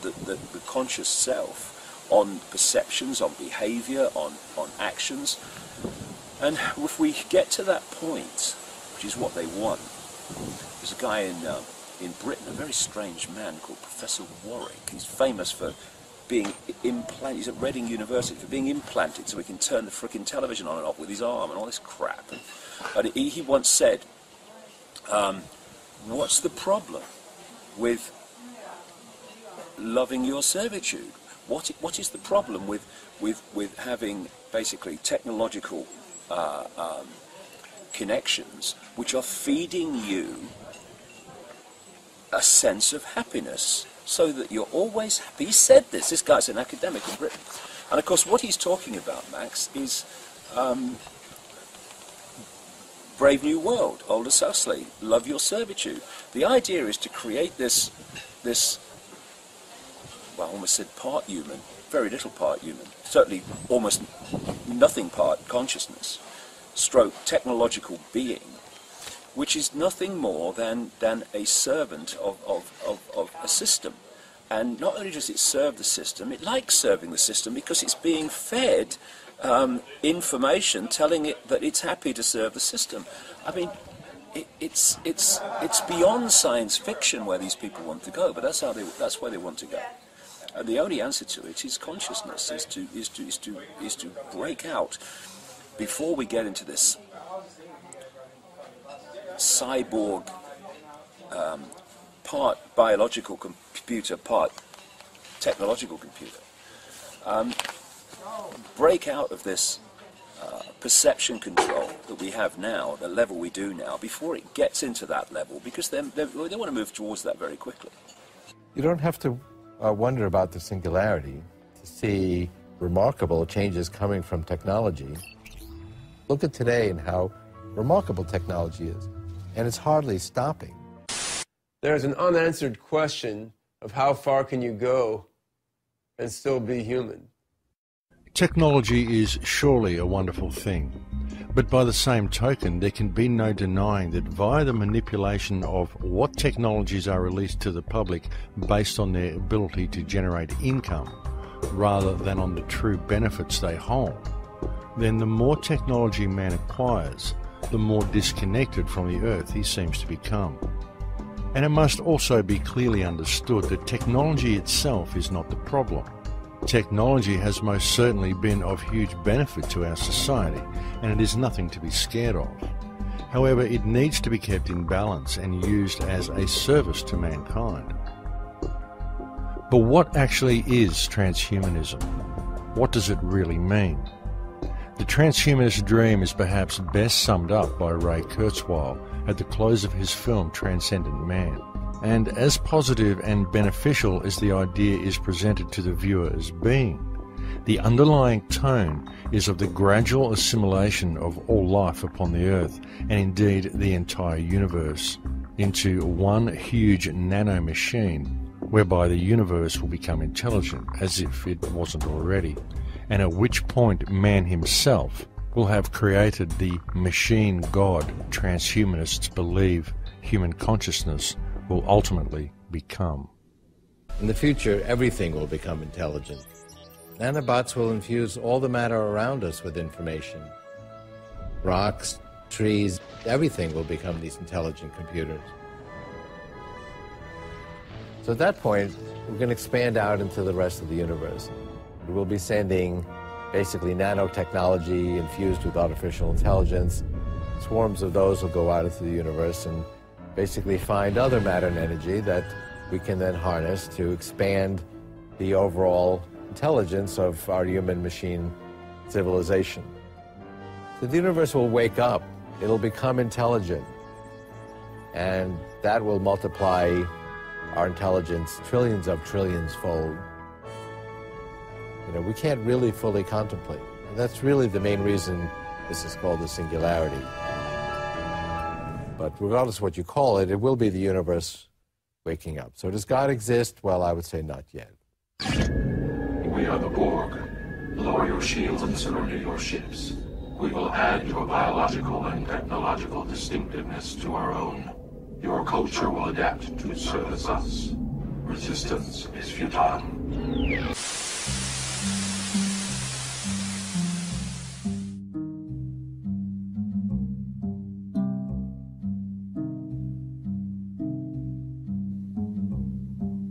the conscious self, on perceptions, on behavior, on actions. And if we get to that point, which is what they want, there's a guy in Britain, a very strange man called Professor Warwick. He's famous for being implanted, he's at Reading University, for being implanted so he can turn the frickin' television on and off with his arm and all this crap. And he once said, what's the problem with loving your servitude? What is the problem with having basically technological connections which are feeding you a sense of happiness so that you're always happy? He said this guy's an academic in Britain. And of course what he's talking about, Max, is Brave New World, Aldous Huxley, love your servitude. The idea is to create this well, I almost said part human, very little part human, certainly almost nothing part consciousness, stroke technological being, which is nothing more than a servant of a system. And not only does it serve the system, it likes serving the system because it's being fed information telling it that it's happy to serve the system. I mean, it's beyond science fiction where these people want to go, but that's where they want to go. And the only answer to it is consciousness, is to break out before we get into this cyborg, part biological computer, part technological computer. Break out of this perception control that we have now, the level we do now, before it gets into that level, because they want to move towards that very quickly. You don't have to wonder about the singularity to see remarkable changes coming from technology. Look at today and how remarkable technology is, and it's hardly stopping. There's an unanswered question of how far can you go and still be human? Technology is surely a wonderful thing, but by the same token, there can be no denying that via the manipulation of what technologies are released to the public based on their ability to generate income, rather than on the true benefits they hold, then the more technology man acquires, the more disconnected from the earth he seems to become. And it must also be clearly understood that technology itself is not the problem. Technology has most certainly been of huge benefit to our society, and it is nothing to be scared of. However, it needs to be kept in balance and used as a service to mankind. But what actually is transhumanism? What does it really mean? The transhumanist dream is perhaps best summed up by Ray Kurzweil at the close of his film Transcendent Man. And as positive and beneficial as the idea is presented to the viewer as being, the underlying tone is of the gradual assimilation of all life upon the earth, and indeed the entire universe, into one huge nano-machine whereby the universe will become intelligent, as if it wasn't already, and at which point man himself will have created the machine god transhumanists believe human consciousness will ultimately become. In the future, everything will become intelligent. Nanobots will infuse all the matter around us with information. Rocks, trees, everything will become these intelligent computers. So at that point, we're going to expand out into the rest of the universe. We'll be sending basically nanotechnology infused with artificial intelligence. Swarms of those will go out into the universe and basically find other matter and energy that we can then harness to expand the overall intelligence of our human-machine civilization. So the universe will wake up. It'll become intelligent. And that will multiply our intelligence trillions of trillions fold. You know, we can't really fully contemplate. And that's really the main reason this is called the singularity. But regardless of what you call it, it will be the universe waking up. So does God exist? Well, I would say not yet. We are the Borg. Lower your shields and surrender your ships. We will add your biological and technological distinctiveness to our own. Your culture will adapt to service us. Resistance is futile.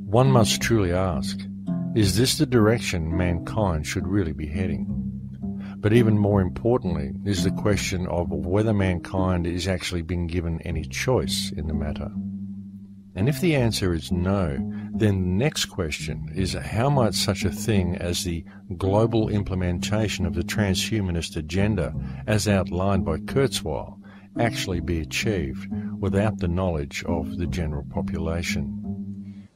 One must truly ask, is this the direction mankind should really be heading? But even more importantly is the question of whether mankind is actually being given any choice in the matter. And if the answer is no, then the next question is how might such a thing as the global implementation of the transhumanist agenda as outlined by Kurzweil actually be achieved without the knowledge of the general population?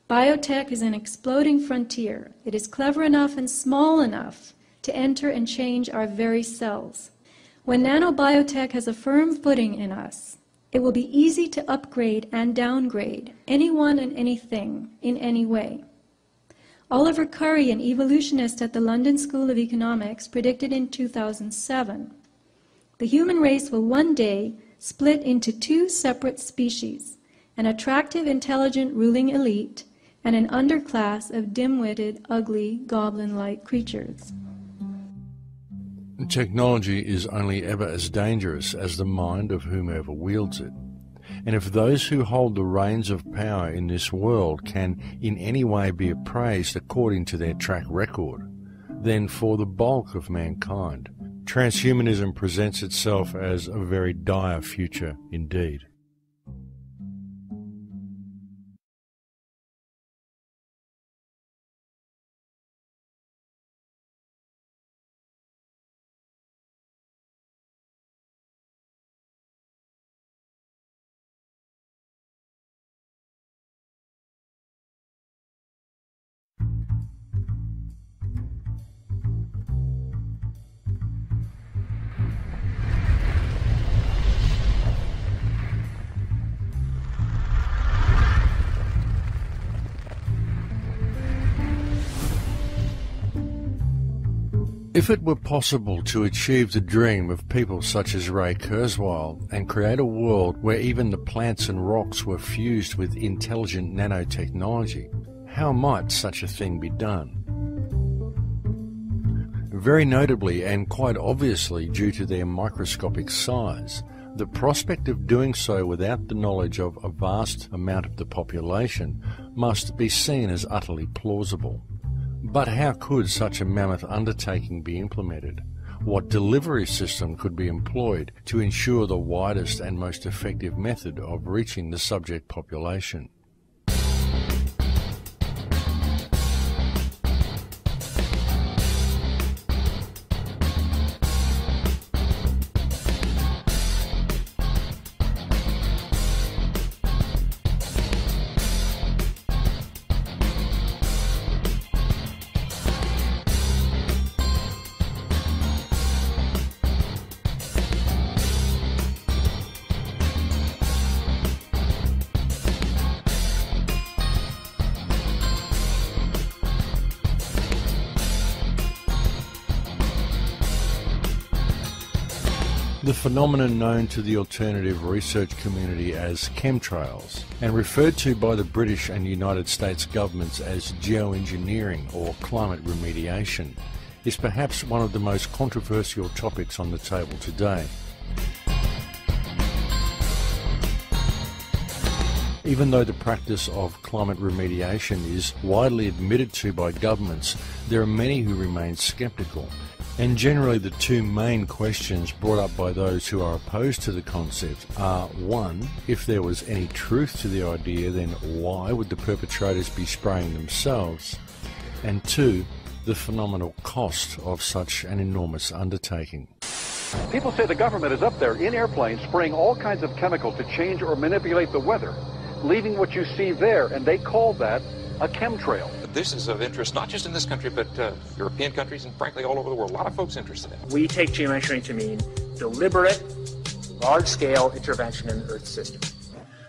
Biotech is an exploding frontier. It is clever enough and small enough to enter and change our very cells. When nanobiotech has a firm footing in us, it will be easy to upgrade and downgrade anyone and anything in any way. Oliver Curry, an evolutionist at the London School of Economics, predicted in 2007, the human race will one day split into two separate species, an attractive, intelligent ruling elite and an underclass of dim-witted, ugly, goblin-like creatures. Technology is only ever as dangerous as the mind of whomever wields it. And if those who hold the reins of power in this world can in any way be appraised according to their track record, then for the bulk of mankind, transhumanism presents itself as a very dire future indeed. If it were possible to achieve the dream of people such as Ray Kurzweil and create a world where even the plants and rocks were fused with intelligent nanotechnology, how might such a thing be done? Very notably and quite obviously due to their microscopic size, the prospect of doing so without the knowledge of a vast amount of the population must be seen as utterly plausible. But how could such a mammoth undertaking be implemented? What delivery system could be employed to ensure the widest and most effective method of reaching the subject population? The phenomenon known to the alternative research community as chemtrails, and referred to by the British and United States governments as geoengineering or climate remediation, is perhaps one of the most controversial topics on the table today. Even though the practice of climate remediation is widely admitted to by governments, there are many who remain sceptical. And generally the two main questions brought up by those who are opposed to the concept are, one, if there was any truth to the idea, then why would the perpetrators be spraying themselves? And two, the phenomenal cost of such an enormous undertaking. People say the government is up there in airplanes spraying all kinds of chemicals to change or manipulate the weather, leaving what you see there, and they call that a chemtrail. This is of interest not just in this country, but European countries and frankly all over the world. A lot of folks interested in it. We take geoengineering to mean deliberate, large-scale intervention in the Earth's system.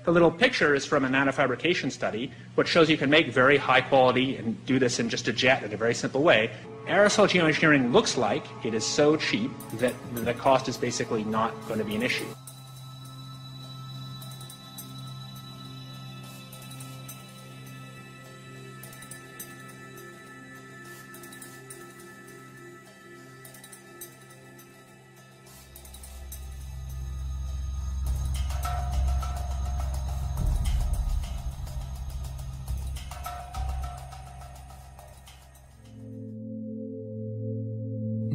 The little picture is from a nanofabrication study, which shows you can make very high quality and do this in just a jet in a very simple way. Aerosol geoengineering looks like it is so cheap that the cost is basically not going to be an issue.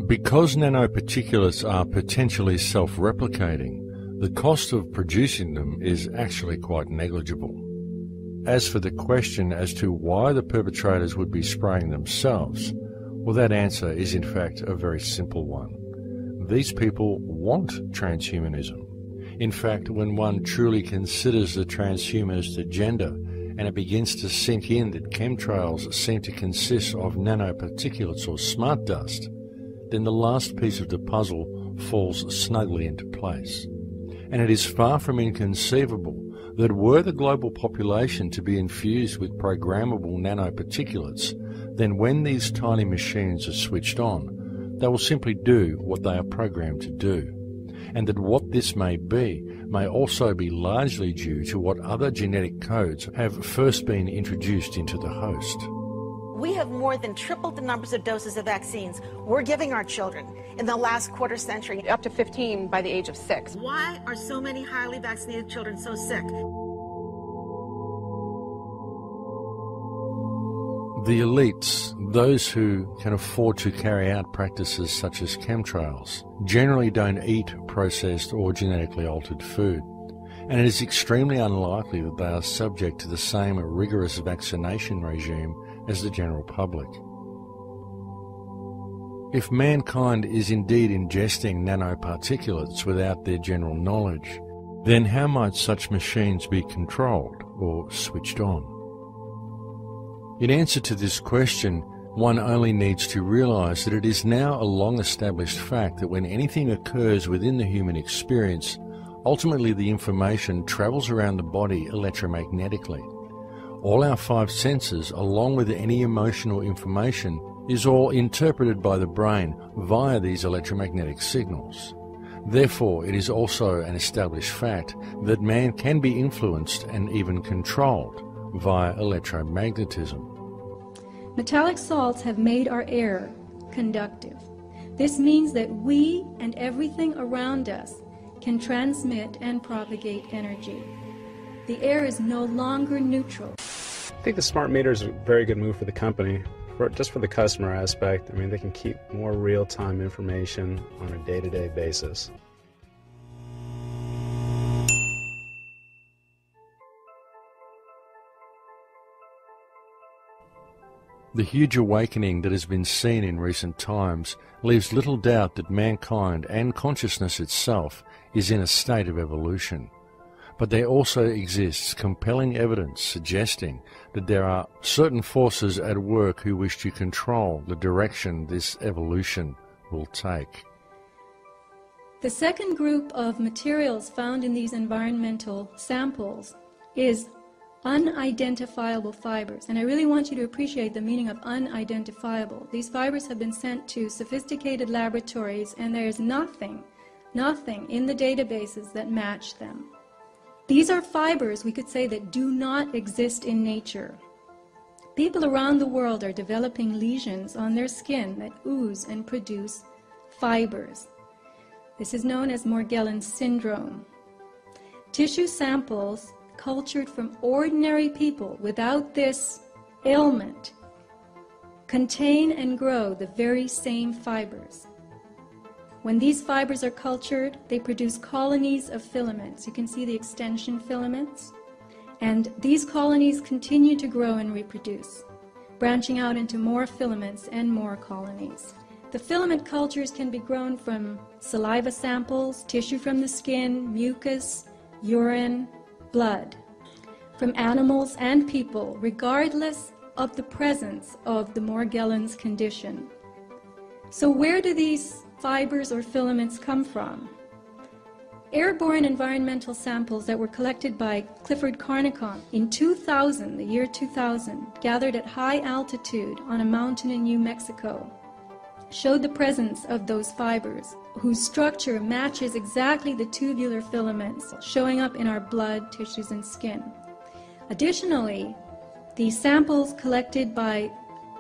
Because nanoparticulates are potentially self-replicating, the cost of producing them is actually quite negligible. As for the question as to why the perpetrators would be spraying themselves, well, that answer is in fact a very simple one. These people want transhumanism. In fact, when one truly considers the transhumanist agenda and it begins to sink in that chemtrails seem to consist of nanoparticulates or smart dust, then the last piece of the puzzle falls snugly into place. And it is far from inconceivable that were the global population to be infused with programmable nanoparticulates, then when these tiny machines are switched on, they will simply do what they are programmed to do. And that what this may be may also be largely due to what other genetic codes have first been introduced into the host. We have more than tripled the numbers of doses of vaccines we're giving our children in the last quarter century. Up to 15 by the age of 6. Why are so many highly vaccinated children so sick? The elites, those who can afford to carry out practices such as chemtrails, generally don't eat processed or genetically altered food, and it is extremely unlikely that they are subject to the same rigorous vaccination regime as the general public. If mankind is indeed ingesting nanoparticulates without their general knowledge, then how might such machines be controlled or switched on? In answer to this question, one only needs to realize that it is now a long-established fact that when anything occurs within the human experience, ultimately the information travels around the body electromagnetically. All our 5 senses, along with any emotional information, is all interpreted by the brain via these electromagnetic signals. Therefore, it is also an established fact that man can be influenced and even controlled via electromagnetism. Metallic salts have made our air conductive. This means that we and everything around us can transmit and propagate energy. The air is no longer neutral. I think the smart meter is a very good move for the company, just for the customer aspect. I mean, they can keep more real-time information on a day-to-day basis. The huge awakening that has been seen in recent times leaves little doubt that mankind and consciousness itself is in a state of evolution. But there also exists compelling evidence suggesting that there are certain forces at work who wish to control the direction this evolution will take. The second group of materials found in these environmental samples is unidentifiable fibers. And I really want you to appreciate the meaning of unidentifiable. These fibers have been sent to sophisticated laboratories, and there is nothing nothing in the databases that match them. These are fibers, we could say, that do not exist in nature. People around the world are developing lesions on their skin that ooze and produce fibers. This is known as Morgellons syndrome. Tissue samples cultured from ordinary people without this ailment contain and grow the very same fibers. When these fibers are cultured, they produce colonies of filaments. You can see the extension filaments. And these colonies continue to grow and reproduce, branching out into more filaments and more colonies. The filament cultures can be grown from saliva samples, tissue from the skin, mucus, urine, blood, from animals and people, regardless of the presence of the Morgellons condition. So where do these fibers or filaments come from? Airborne environmental samples that were collected by Clifford Carnicom in 2000, the year 2000, gathered at high altitude on a mountain in New Mexico, showed the presence of those fibers, whose structure matches exactly the tubular filaments showing up in our blood, tissues, and skin. Additionally, the samples collected by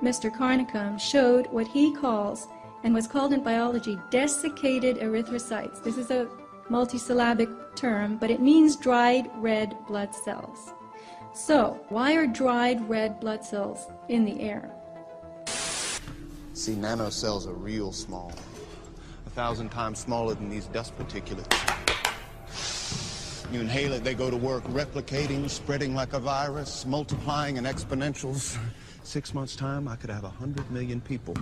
Mr. Carnicom showed what he calls, and was called in biology, desiccated erythrocytes. This is a multisyllabic term, but it means dried red blood cells. So, why are dried red blood cells in the air? See, nanocells are real small, 1,000 times smaller than these dust particulates. You inhale it, they go to work replicating, spreading like a virus, multiplying in exponentials. 6 months' time, I could have 100 million people.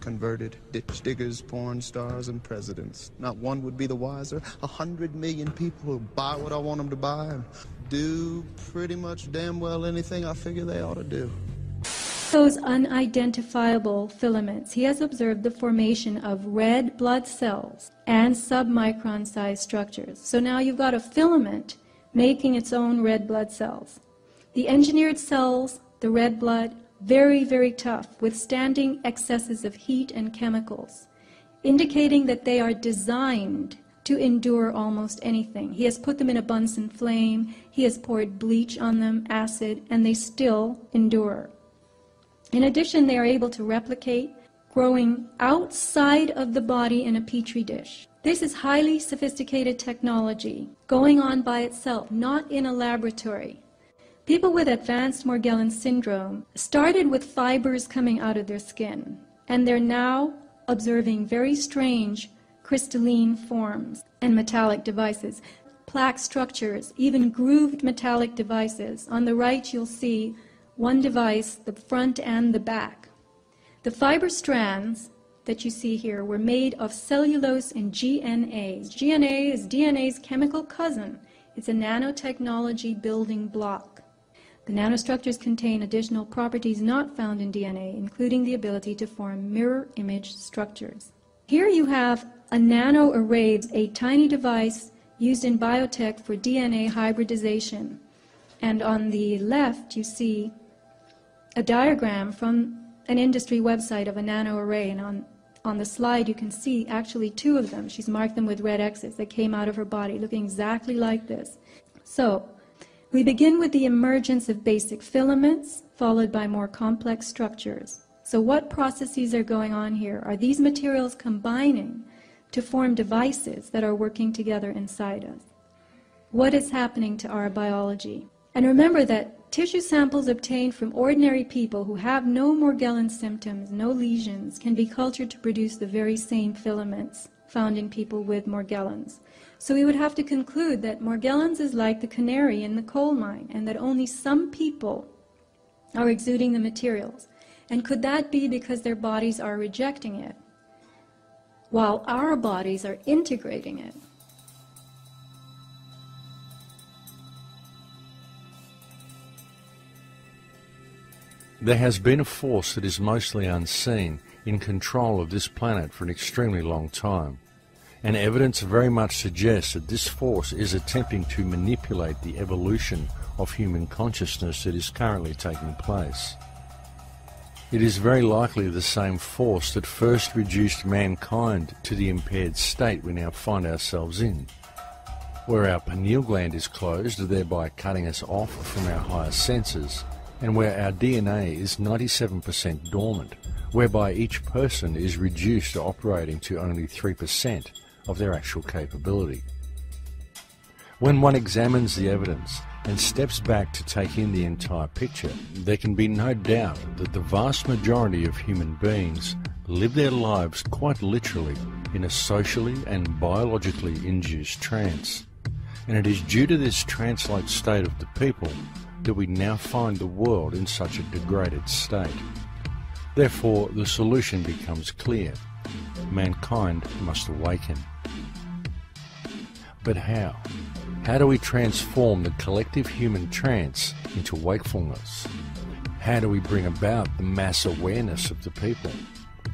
Converted, ditch diggers, porn stars, and presidents. Not one would be the wiser. 100 million people who buy what I want them to buy and do pretty much damn well anything I figure they ought to do. Those unidentifiable filaments, he has observed the formation of red blood cells and submicron-sized structures. So now you've got a filament making its own red blood cells. The engineered cells, the red blood, very, very tough, withstanding excesses of heat and chemicals, indicating that they are designed to endure almost anything. He has put them in a Bunsen flame, he has poured bleach on them, acid, and they still endure. In addition, they are able to replicate, growing outside of the body in a petri dish. This is highly sophisticated technology, going on by itself, not in a laboratory. People with advanced Morgellons syndrome started with fibers coming out of their skin, and they're now observing very strange crystalline forms and metallic devices, plaque structures, even grooved metallic devices. On the right you'll see one device, the front and the back. The fiber strands that you see here were made of cellulose and GNA. GNA is DNA's chemical cousin. It's a nanotechnology building block. The nanostructures contain additional properties not found in DNA, including the ability to form mirror image structures. Here you have a nanoarray, a tiny device used in biotech for DNA hybridization. And on the left you see a diagram from an industry website of a nanoarray, and on the slide you can see actually two of them. She's marked them with red X's that came out of her body, looking exactly like this. So, we begin with the emergence of basic filaments, followed by more complex structures. So what processes are going on here? Are these materials combining to form devices that are working together inside us? What is happening to our biology? And remember that tissue samples obtained from ordinary people who have no Morgellons symptoms, no lesions, can be cultured to produce the very same filaments found in people with Morgellons. So we would have to conclude that Morgellons is like the canary in the coal mine, and that only some people are exuding the materials. And could that be because their bodies are rejecting it, while our bodies are integrating it? There has been a force that is mostly unseen in control of this planet for an extremely long time, and evidence very much suggests that this force is attempting to manipulate the evolution of human consciousness that is currently taking place. It is very likely the same force that first reduced mankind to the impaired state we now find ourselves in, where our pineal gland is closed, thereby cutting us off from our higher senses, and where our DNA is 97% dormant, whereby each person is reduced to operating to only 3% of their actual capability. When one examines the evidence and steps back to take in the entire picture, there can be no doubt that the vast majority of human beings live their lives quite literally in a socially and biologically induced trance. And it is due to this trance-like state of the people that we now find the world in such a degraded state. Therefore, the solution becomes clear. Mankind must awaken. But how? How do we transform the collective human trance into wakefulness? How do we bring about the mass awareness of the people?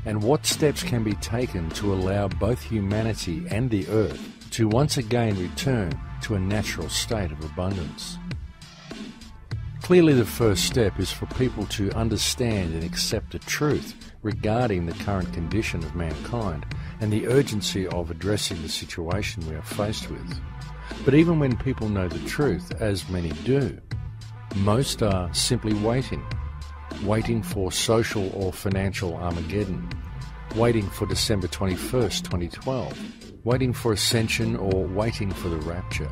And what steps can be taken to allow both humanity and the earth to once again return to a natural state of abundance? Clearly, the first step is for people to understand and accept the truth regarding the current condition of mankind and the urgency of addressing the situation we are faced with. But even when people know the truth, as many do, most are simply waiting for social or financial Armageddon, waiting for December 21st, 2012, waiting for ascension or waiting for the rapture.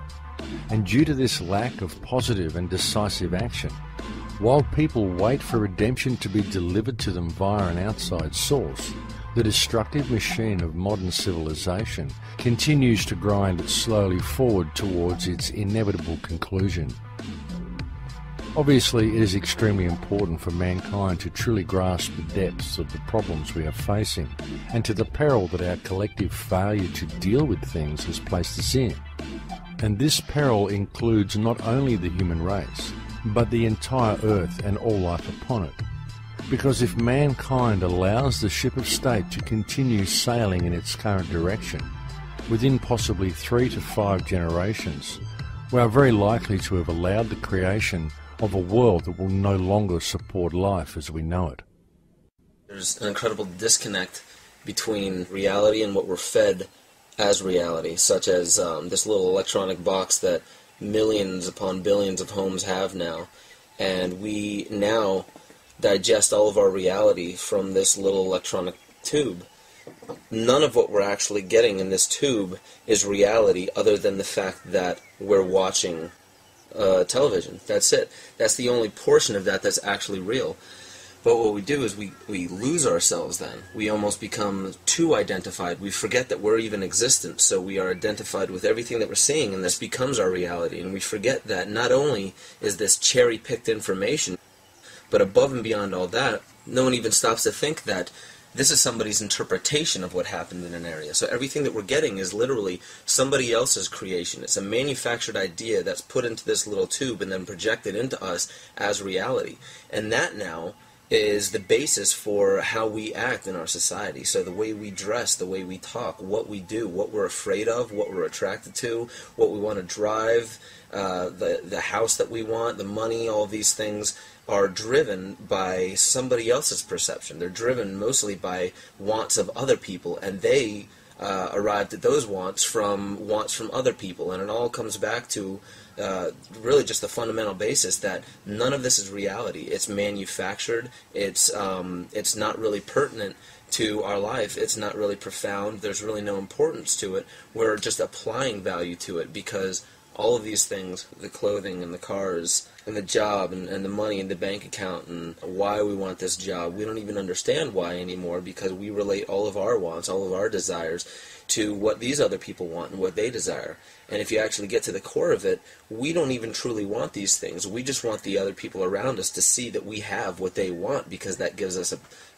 And due to this lack of positive and decisive action, while people wait for redemption to be delivered to them via an outside source, the destructive machine of modern civilization continues to grind slowly forward towards its inevitable conclusion. Obviously, it is extremely important for mankind to truly grasp the depths of the problems we are facing and to the peril that our collective failure to deal with things has placed us in. And this peril includes not only the human race, but the entire earth and all life upon it. Because if mankind allows the ship of state to continue sailing in its current direction, within possibly 3 to 5 generations, we are very likely to have allowed the creation of a world that will no longer support life as we know it. There's an incredible disconnect between reality and what we're fed as reality, such as this little electronic box that millions upon billions of homes have now, and we now digest all of our reality from this little electronic tube. None of what we're actually getting in this tube is reality other than the fact that we're watching television. That's it. That's the only portion of that that's actually real. But what we do is we lose ourselves then. We almost become too identified. We forget that we're even existent, so we are identified with everything that we're seeing, and this becomes our reality. And we forget that not only is this cherry-picked information, but above and beyond all that, no one even stops to think that this is somebody's interpretation of what happened in an area. So everything that we're getting is literally somebody else's creation. It's a manufactured idea that's put into this little tube and then projected into us as reality. And that now is the basis for how we act in our society. So the way we dress, the way we talk, what we do, what we're afraid of, what we're attracted to, what we want to drive, the house that we want, the money, all these things are driven by somebody else's perception. They're driven mostly by wants of other people, and they arrived at those wants from other people, and it all comes back to really just the fundamental basis that none of this is reality. It's manufactured. It's not really pertinent to our life. It's not really profound. There's really no importance to it. We're just applying value to it because all of these things, the clothing and the cars and the job and the money in the bank account and why we want this job, we don't even understand why anymore because we relate all of our wants, all of our desires to what these other people want and what they desire. And if you actually get to the core of it, we don't even truly want these things. We just want the other people around us to see that we have what they want because that gives us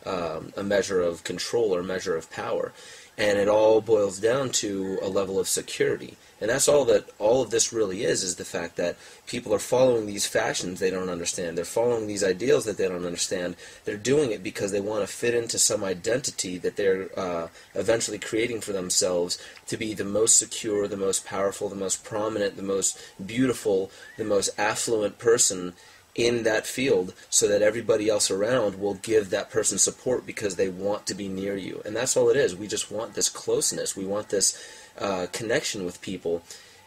a measure of control or a measure of power. And it all boils down to a level of security. And that's all that all of this really is the fact that people are following these fashions they don't understand. They're following these ideals that they don't understand. They're doing it because they want to fit into some identity that they're eventually creating for themselves to be the most secure, the most powerful, the most prominent, the most beautiful, the most affluent person in that field so that everybody else around will give that person support because they want to be near you. And that's all it is. We just want this closeness. We want this connection with people.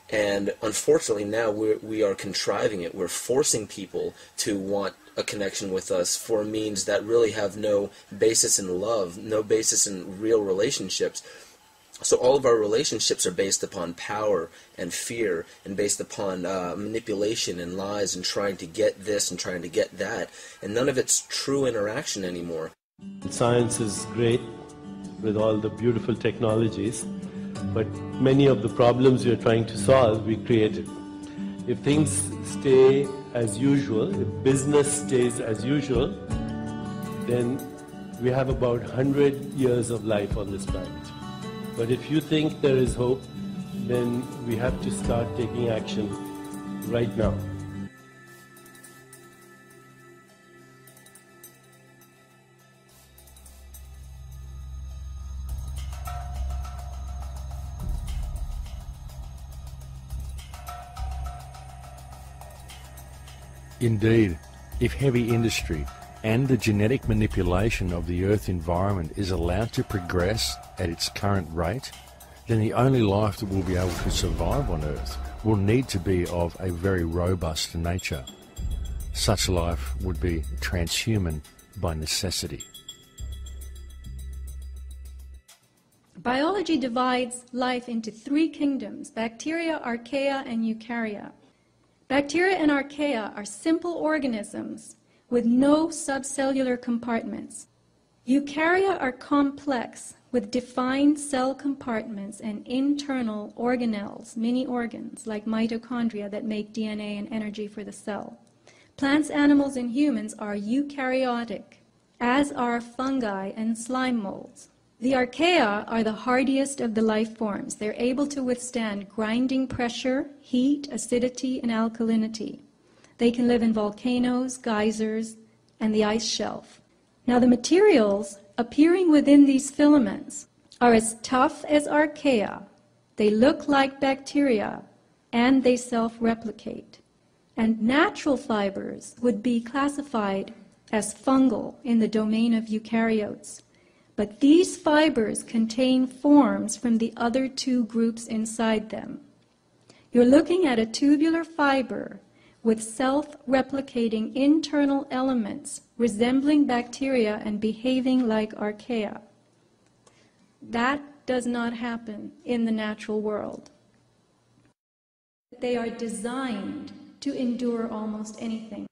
And unfortunately now we are contriving it. We're forcing people to want a connection with us for means that really have no basis in love, no basis in real relationships. So all of our relationships are based upon power and fear and based upon manipulation and lies and trying to get this and trying to get that. And none of it's true interaction anymore. Science is great with all the beautiful technologies, but many of the problems we are trying to solve, we created. If things stay as usual, if business stays as usual, then we have about 100 years of life on this planet. But if you think there is hope, then we have to start taking action right now. Indeed, if heavy industry and the genetic manipulation of the Earth environment is allowed to progress at its current rate, then the only life that will be able to survive on Earth will need to be of a very robust nature. Such life would be transhuman by necessity. Biology divides life into three kingdoms: bacteria, archaea, and eukarya. Bacteria and archaea are simple organisms with no subcellular compartments. Eukarya are complex, with defined cell compartments and internal organelles, mini organs like mitochondria that make DNA and energy for the cell. Plants, animals, and humans are eukaryotic, as are fungi and slime molds. The archaea are the hardiest of the life forms. They're able to withstand grinding pressure, heat, acidity, and alkalinity. They can live in volcanoes, geysers, and the ice shelf. Now, the materials appearing within these filaments are as tough as archaea. They look like bacteria, and they self-replicate. And natural fibers would be classified as fungal in the domain of eukaryotes. But these fibers contain forms from the other two groups inside them. You're looking at a tubular fiber with self-replicating internal elements resembling bacteria and behaving like archaea. That does not happen in the natural world. They are designed to endure almost anything.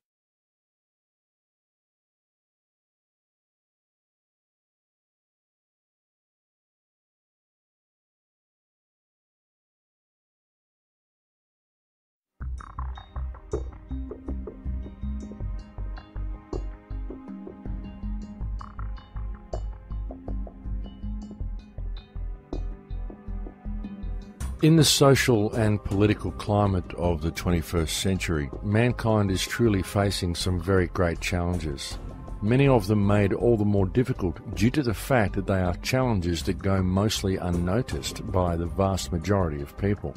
In the social and political climate of the 21st century, mankind is truly facing some very great challenges. Many of them made all the more difficult due to the fact that they are challenges that go mostly unnoticed by the vast majority of people.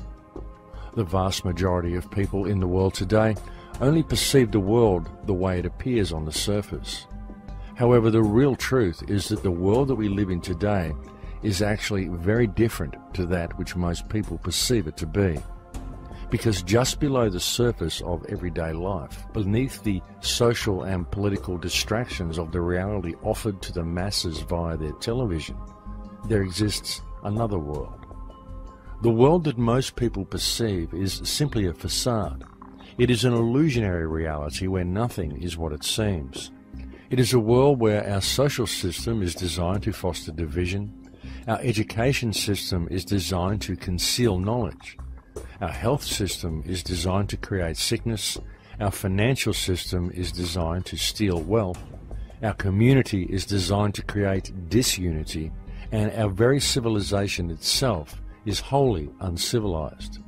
The vast majority of people in the world today only perceive the world the way it appears on the surface. However, the real truth is that the world that we live in today is actually very different to that which most people perceive it to be. Because just below the surface of everyday life, beneath the social and political distractions of the reality offered to the masses via their television, there exists another world. The world that most people perceive is simply a facade. It is an illusionary reality where nothing is what it seems. It is a world where our social system is designed to foster division. Our education system is designed to conceal knowledge. Our health system is designed to create sickness. Our financial system is designed to steal wealth. Our community is designed to create disunity. And our very civilization itself is wholly uncivilized.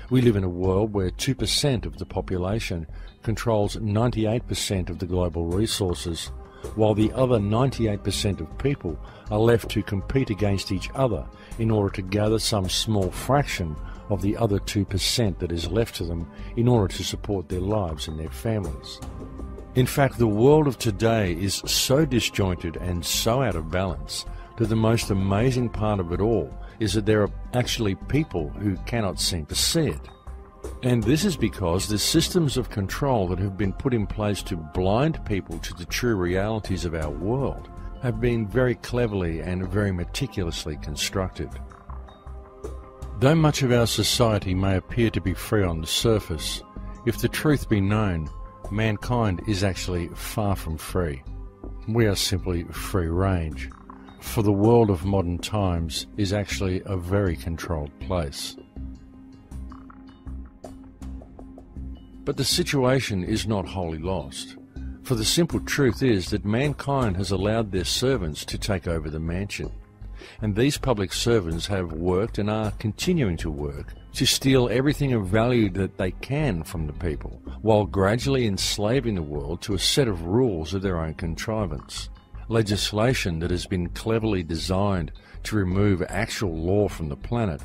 We live in a world where 2% of the population controls 98% of the global resources, while the other 98% of people are left to compete against each other in order to gather some small fraction of the other 2% that is left to them in order to support their lives and their families. In fact, the world of today is so disjointed and so out of balance that the most amazing part of it all is that there are actually people who cannot seem to see it. And this is because the systems of control that have been put in place to blind people to the true realities of our world have been very cleverly and very meticulously constructed. Though much of our society may appear to be free on the surface, if the truth be known, mankind is actually far from free. We are simply free range, for the world of modern times is actually a very controlled place. But the situation is not wholly lost, for the simple truth is that mankind has allowed their servants to take over the mansion, and these public servants have worked and are continuing to work to steal everything of value that they can from the people, while gradually enslaving the world to a set of rules of their own contrivance. Legislation that has been cleverly designed to remove actual law from the planet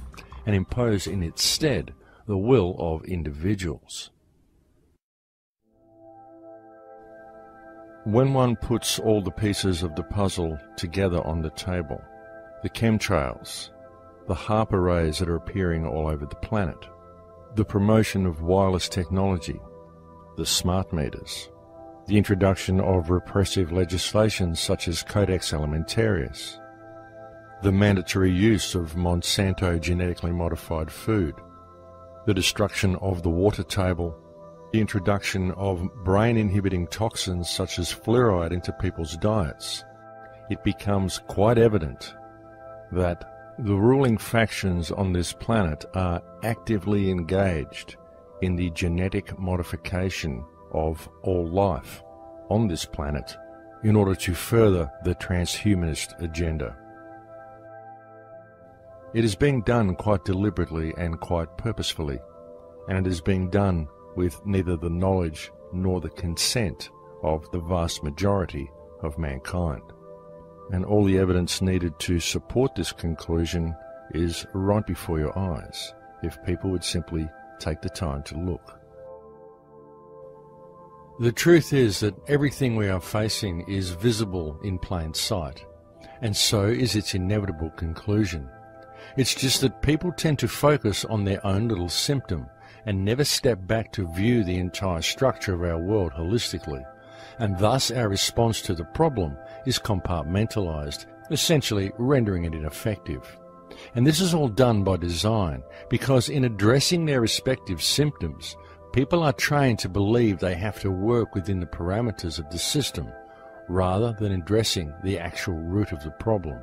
and impose in its stead the will of individuals. When one puts all the pieces of the puzzle together on the table, the chemtrails, the HAARP arrays that are appearing all over the planet, the promotion of wireless technology, the smart meters, the introduction of repressive legislation such as Codex Alimentarius, the mandatory use of Monsanto genetically modified food, the destruction of the water table, the introduction of brain-inhibiting toxins such as fluoride into people's diets, it becomes quite evident that the ruling factions on this planet are actively engaged in the genetic modification of all life on this planet in order to further the transhumanist agenda. It is being done quite deliberately and quite purposefully, and it is being done with neither the knowledge nor the consent of the vast majority of mankind. And all the evidence needed to support this conclusion is right before your eyes, if people would simply take the time to look. The truth is that everything we are facing is visible in plain sight, and so is its inevitable conclusion. It's just that people tend to focus on their own little symptom and never step back to view the entire structure of our world holistically, and thus our response to the problem is compartmentalized, essentially rendering it ineffective. And this is all done by design, because in addressing their respective symptoms, people are trained to believe they have to work within the parameters of the system, rather than addressing the actual root of the problem.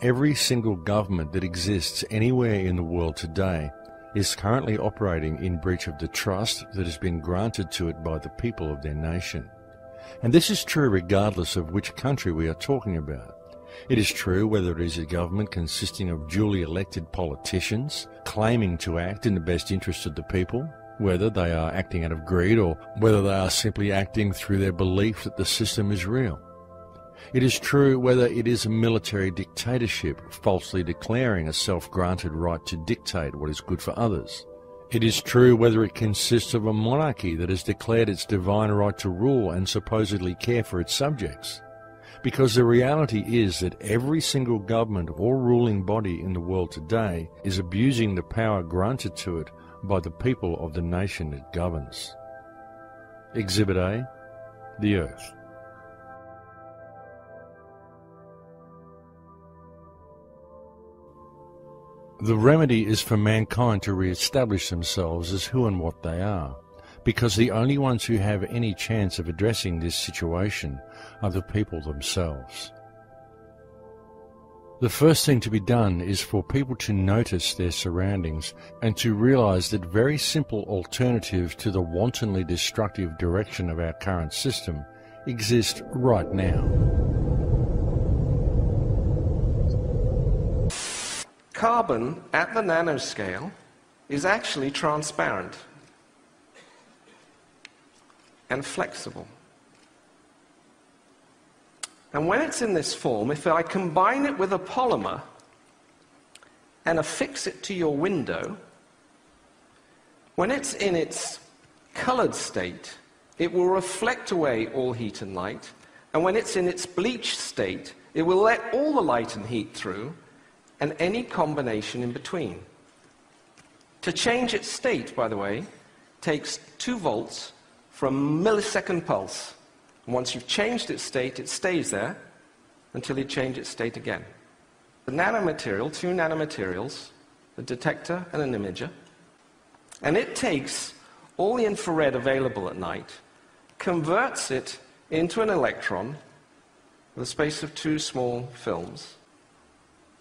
Every single government that exists anywhere in the world today is currently operating in breach of the trust that has been granted to it by the people of their nation. And this is true regardless of which country we are talking about. It is true whether it is a government consisting of duly elected politicians claiming to act in the best interest of the people, whether they are acting out of greed or whether they are simply acting through their belief that the system is real. It is true whether it is a military dictatorship falsely declaring a self-granted right to dictate what is good for others. It is true whether it consists of a monarchy that has declared its divine right to rule and supposedly care for its subjects. Because the reality is that every single government or ruling body in the world today is abusing the power granted to it by the people of the nation it governs. Exhibit A, the Earth. The remedy is for mankind to re-establish themselves as who and what they are, because the only ones who have any chance of addressing this situation are the people themselves. The first thing to be done is for people to notice their surroundings and to realize that very simple alternatives to the wantonly destructive direction of our current system exist right now. Carbon at the nanoscale is actually transparent and flexible. And when it's in this form, if I combine it with a polymer and affix it to your window, when it's in its colored state, it will reflect away all heat and light, and when it's in its bleached state, it will let all the light and heat through, and any combination in between. To change its state, by the way, takes 2 volts for a millisecond pulse. And once you've changed its state, it stays there until you change its state again. The nanomaterial, 2 nanomaterials, a detector and an imager, and it takes all the infrared available at night, converts it into an electron with a space of 2 small films.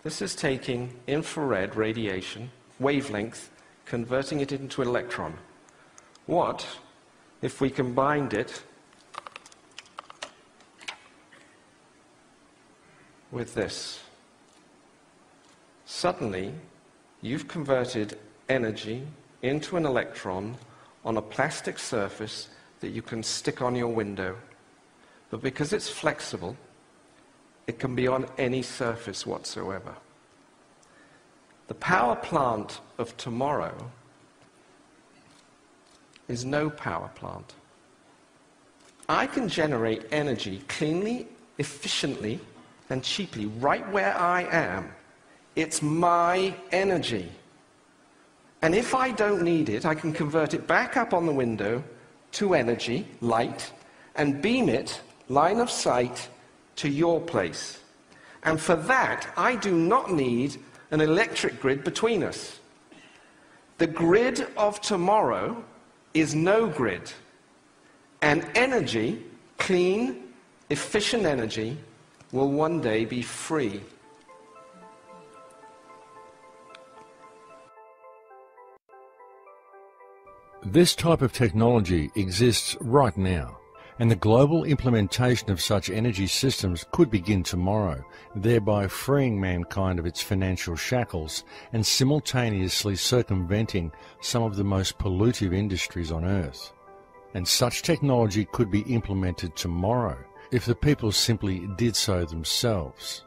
This is taking infrared radiation, wavelength, converting it into an electron. What if we combined it with this? Suddenly, you've converted energy into an electron on a plastic surface that you can stick on your window. But because it's flexible, it can be on any surface whatsoever. The power plant of tomorrow is no power plant. I can generate energy cleanly, efficiently, and cheaply right where I am. It's my energy. And if I don't need it, I can convert it back up on the window to energy, light, and beam it, line of sight, to your place. And for that, I do not need an electric grid between us. The grid of tomorrow is no grid. And energy, clean, efficient energy, will one day be free. This type of technology exists right now, and the global implementation of such energy systems could begin tomorrow, thereby freeing mankind of its financial shackles and simultaneously circumventing some of the most pollutive industries on Earth. And such technology could be implemented tomorrow if the people simply did so themselves.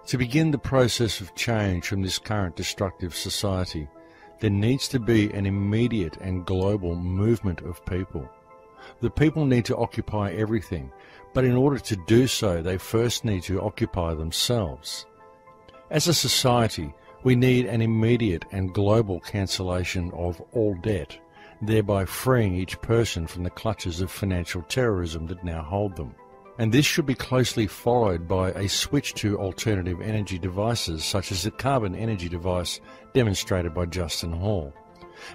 To begin the process of change from this current destructive society, there needs to be an immediate and global movement of people. The people need to occupy everything, but in order to do so, they first need to occupy themselves. As a society, we need an immediate and global cancellation of all debt, thereby freeing each person from the clutches of financial terrorism that now hold them. And this should be closely followed by a switch to alternative energy devices, such as the carbon energy device demonstrated by Justin Hall.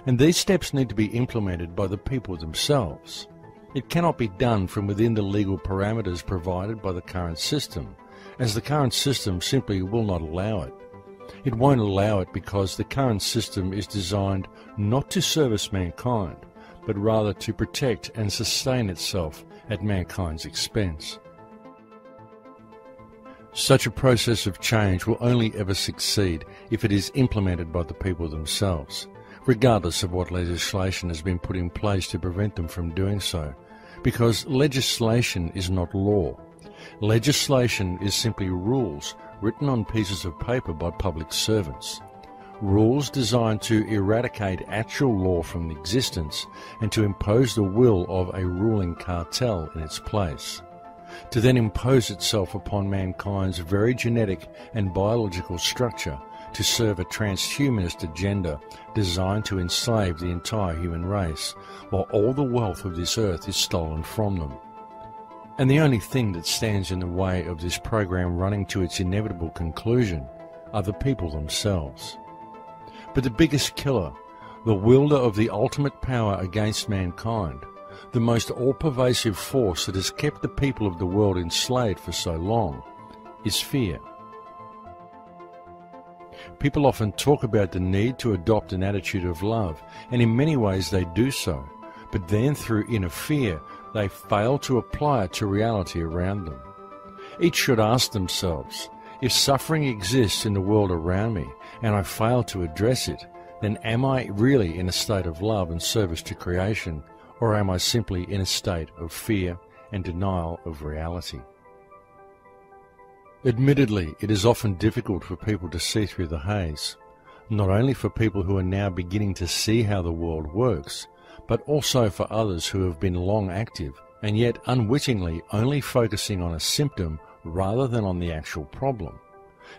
And these steps need to be implemented by the people themselves. It cannot be done from within the legal parameters provided by the current system, as the current system simply will not allow it. It won't allow it because the current system is designed not to service mankind, but rather to protect and sustain itself at mankind's expense. Such a process of change will only ever succeed if it is implemented by the people themselves, regardless of what legislation has been put in place to prevent them from doing so, because legislation is not law. Legislation is simply rules written on pieces of paper by public servants. Rules designed to eradicate actual law from existence and to impose the will of a ruling cartel in its place, to then impose itself upon mankind's very genetic and biological structure to serve a transhumanist agenda designed to enslave the entire human race, while all the wealth of this earth is stolen from them. And the only thing that stands in the way of this program running to its inevitable conclusion are the people themselves. But the biggest killer, the wielder of the ultimate power against mankind, the most all-pervasive force that has kept the people of the world enslaved for so long, is fear. People often talk about the need to adopt an attitude of love, and in many ways they do so, but then through inner fear, they fail to apply it to reality around them. Each should ask themselves, if suffering exists in the world around me, and I fail to address it, then am I really in a state of love and service to creation, or am I simply in a state of fear and denial of reality? Admittedly, it is often difficult for people to see through the haze, not only for people who are now beginning to see how the world works, but also for others who have been long active and yet unwittingly only focusing on a symptom rather than on the actual problem.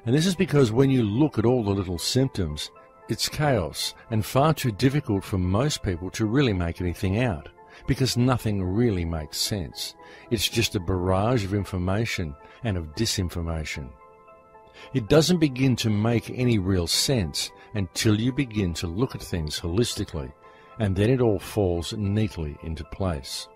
And this is because when you look at all the little symptoms, it's chaos and far too difficult for most people to really make anything out, because nothing really makes sense. It's just a barrage of information and of disinformation. It doesn't begin to make any real sense until you begin to look at things holistically, and then it all falls neatly into place.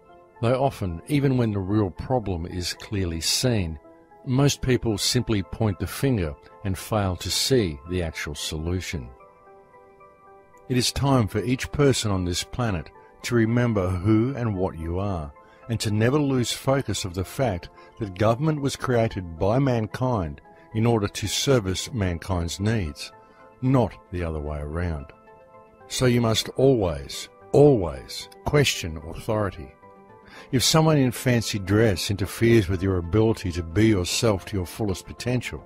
Though often, even when the real problem is clearly seen, most people simply point the finger and fail to see the actual solution. It is time for each person on this planet to remember who and what you are, and to never lose focus of the fact that government was created by mankind in order to service mankind's needs, not the other way around. So you must always, always question authority. If someone in fancy dress interferes with your ability to be yourself to your fullest potential,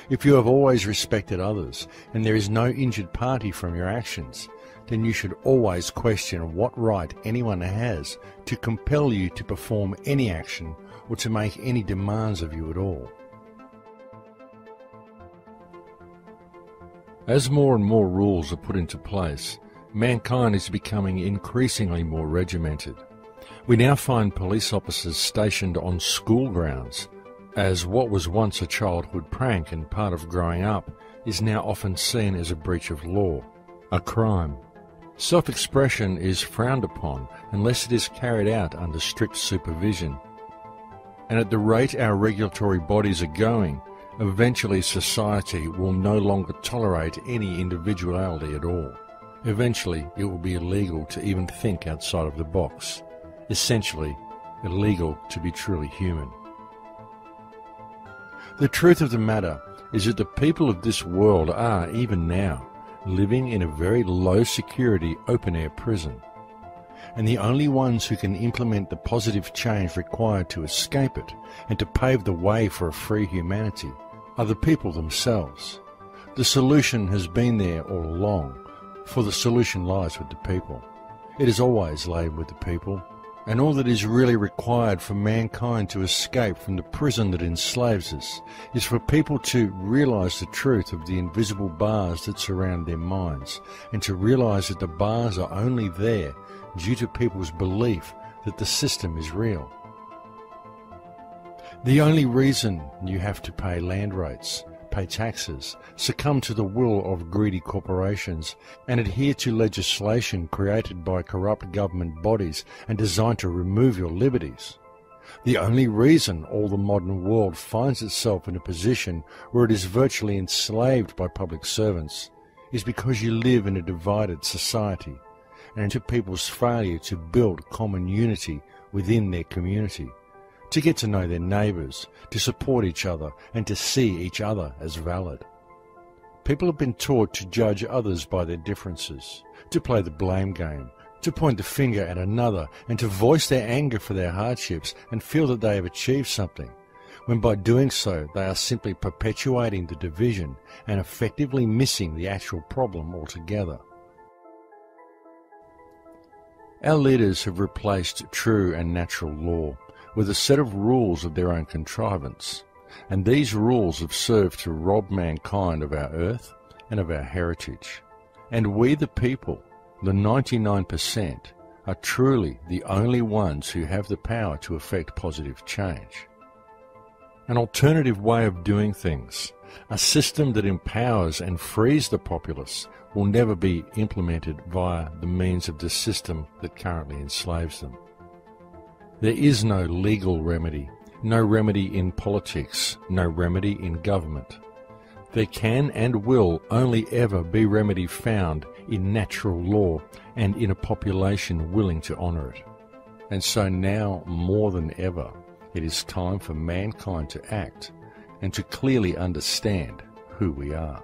if you have always respected others and there is no injured party from your actions, then you should always question what right anyone has to compel you to perform any action or to make any demands of you at all. As more and more rules are put into place, mankind is becoming increasingly more regimented. We now find police officers stationed on school grounds, as what was once a childhood prank and part of growing up is now often seen as a breach of law, a crime. Self-expression is frowned upon unless it is carried out under strict supervision. And at the rate our regulatory bodies are going, eventually society will no longer tolerate any individuality at all. Eventually it will be illegal to even think outside of the box. Essentially, illegal to be truly human. The truth of the matter is that the people of this world are, even now, living in a very low-security, open-air prison. And the only ones who can implement the positive change required to escape it and to pave the way for a free humanity are the people themselves. The solution has been there all along, for the solution lies with the people. It has always laid with the people. And all that is really required for mankind to escape from the prison that enslaves us is for people to realize the truth of the invisible bars that surround their minds, and to realize that the bars are only there due to people's belief that the system is real. The only reason you have to pay land rates, pay taxes, succumb to the will of greedy corporations, and adhere to legislation created by corrupt government bodies and designed to remove your liberties. The only reason all the modern world finds itself in a position where it is virtually enslaved by public servants is because you live in a divided society, and to people's failure to build common unity within their community, to get to know their neighbours, to support each other, and to see each other as valid. People have been taught to judge others by their differences, to play the blame game, to point the finger at another, and to voice their anger for their hardships and feel that they have achieved something, when by doing so they are simply perpetuating the division and effectively missing the actual problem altogether. Our leaders have replaced true and natural law with a set of rules of their own contrivance, and these rules have served to rob mankind of our earth and of our heritage. And we the people, the 99%, are truly the only ones who have the power to effect positive change. An alternative way of doing things, a system that empowers and frees the populace, will never be implemented via the means of the system that currently enslaves them. There is no legal remedy, no remedy in politics, no remedy in government. There can and will only ever be remedy found in natural law and in a population willing to honour it. And so now, more than ever, it is time for mankind to act and to clearly understand who we are.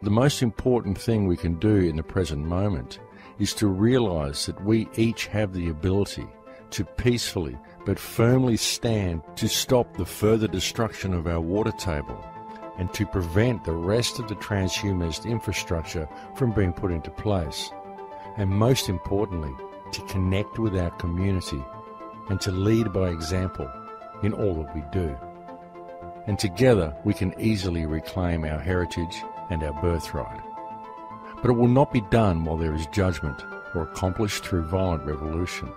The most important thing we can do in the present moment is to realize that we each have the ability to peacefully but firmly stand to stop the further destruction of our water table and to prevent the rest of the transhumanist infrastructure from being put into place. And most importantly, to connect with our community and to lead by example in all that we do. And together we can easily reclaim our heritage and our birthright. But it will not be done while there is judgment or accomplished through violent revolution.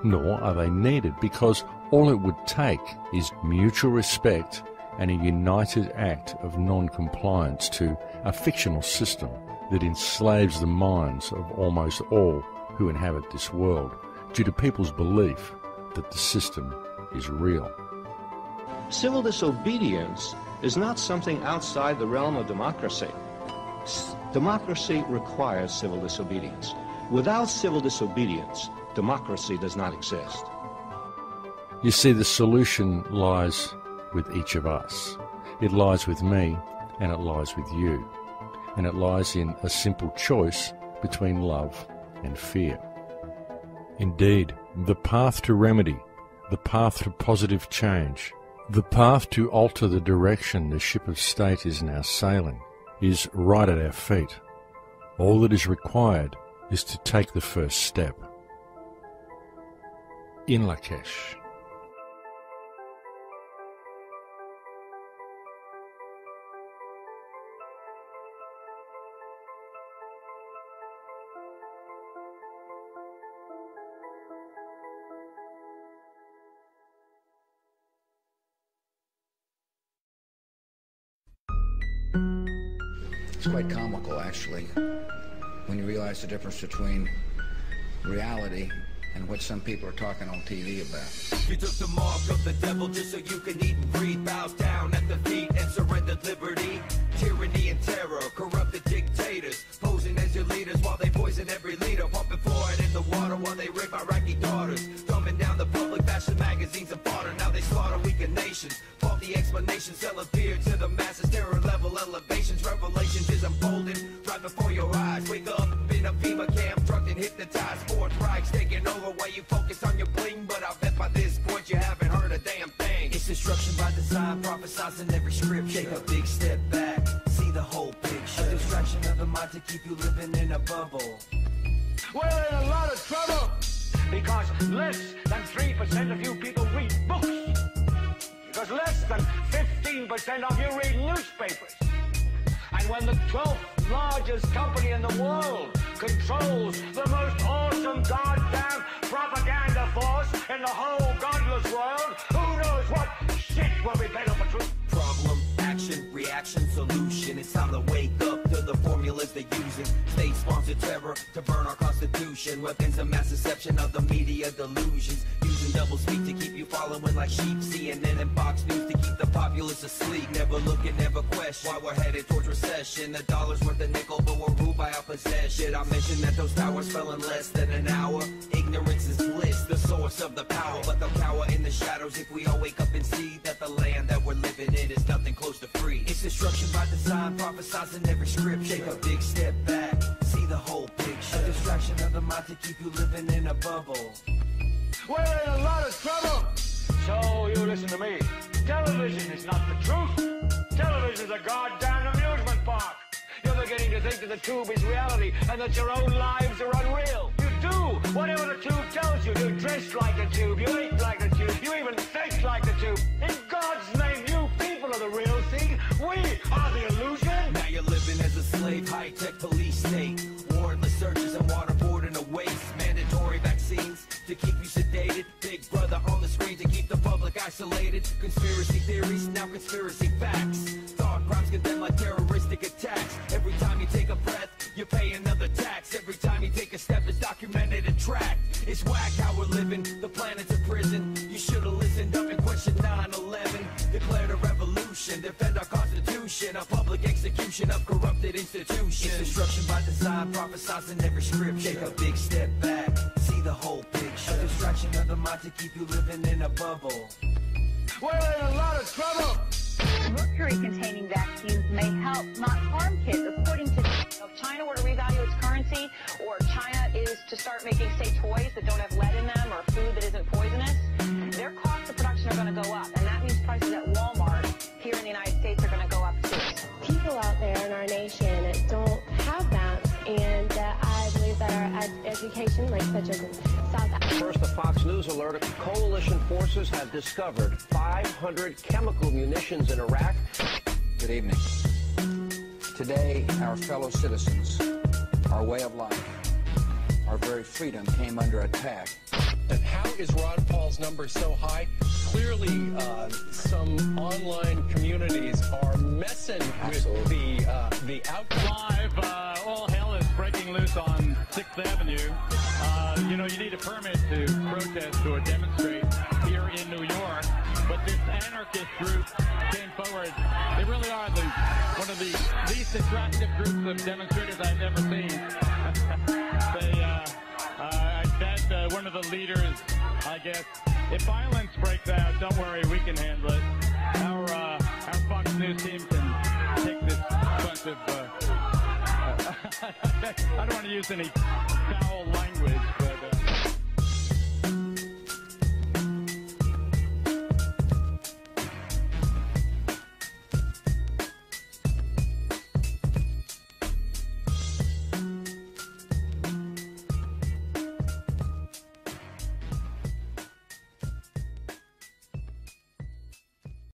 Nor are they needed, because all it would take is mutual respect and a united act of non-compliance to a fictional system that enslaves the minds of almost all who inhabit this world due to people's belief that the system is real. Civil disobedience is not something outside the realm of democracy. Democracy requires civil disobedience. Without civil disobedience, democracy does not exist. You see, the solution lies with each of us. It lies with me, and it lies with you. And it lies in a simple choice between love and fear. Indeed, the path to remedy, the path to positive change, the path to alter the direction the ship of state is now sailing is right at our feet. All that is required is to take the first step. In Lakesh. It's quite comical, actually, when you realize the difference between reality and what some people are talking on TV about. You took the mark of the devil just so you can eat and breathe. Bows down at the feet and surrendered liberty. Tyranny and terror, corrupted dictators, posing as your leaders while they poison every leader. Pumping fluoride in the water while they rape Iraqi daughters. Dumbing down the public, fashion magazines and fodder. Now they slaughter weakened nations. Faulty explanations sell a fear to the masses. Terror level elevations, revelations is unfolding right before your eyes. Wake up in a FEMA camp, drugged and hypnotized. Fourth Reich's taking over while you focus on your bling. But I bet by this point you haven't heard a damn thing. It's destruction by design, prophesized in every script. Take a big step back, see the whole picture. A distraction of the mind to keep you living in a bubble. We're in a lot of trouble because less than 3% of you people read books. Because less than 15% of you read newspapers. And when the 12th largest company in the world controls the most awesome goddamn propaganda force in the whole godless world, who knows what shit will be better for truth? Problem, action, reaction, solution. It's time to wake up to the formulas they're using. State-sponsored terror to burn our constitution. Weapons of mass deception of the media delusions. Using double speak to keep you following like sheep. CNN and Fox News to keep the populace asleep. Never looking, never question why we're headed towards recession. The dollar's worth a nickel, but we're ruled by our possession. I mentioned that those towers fell in less than an hour. Ignorance is bliss, the source of the power. But they'll cower in the shadows if we all wake up and see that the land that we're living in is nothing close to free. It's destruction by design, prophesized in every script. Take a big step back, see the whole picture. A distraction of the mind to keep you living in a bubble. We're in a lot of trouble. So you listen to me. Television is not the truth. Television is a goddamn amusement park. You're beginning to think that the tube is reality and that your own lives are unreal. You do whatever the tube tells you. You dress like the tube. You eat like the tube. You even think like the tube. In God's name, you people are the real thing. We are the illusion. Now you're living as a slave, high-tech police state. Warrantless searches and waterboarding a waste. Mandatory vaccines to keep you sedated. Big brother on the screen to keep the public isolated. Conspiracy theories, now conspiracy facts. Thought crimes condemned like terroristic attacks. Every time you take a breath, you pay another tax. Every time you take a step, it's documented and tracked. It's whack how we're living, the planet's a prison. You should've listened up and questioned 9/11. Declared a revolution, defend our constitution. A public execution of corrupted institutions. It's destruction by design, prophesized in every script. Take a big step back, see the whole picture. A distraction of the mind to keep you living in a bubble. We're in a lot of trouble. Mercury-containing vaccines may help, not harm kids, according to... If China were to revalue its currency, or China is to start making, say, toys that don't have lead in them, or food that isn't poisonous, their costs of production are going to go up, and that means prices at Walmart here in the United States are going to go up too. People out there in our nation don't have that, and I believe that our education, like such as in South Africa. First, a Fox News alert: coalition forces have discovered 500 chemical munitions in Iraq. Good evening. Today, our fellow citizens, our way of life, our very freedom came under attack. And how is Ron Paul's number so high? Clearly, some online communities are messing with the outcome. Live, all hell is breaking loose on 6th Avenue. You know, you need a permit to protest or demonstrate here in New York. But this anarchist group came forward. They really are one of the least attractive groups of demonstrators I've ever seen. I bet one of the leaders, I guess, if violence breaks out, don't worry, we can handle it. Our Fox News team can take this bunch of... I don't want to use any foul language, but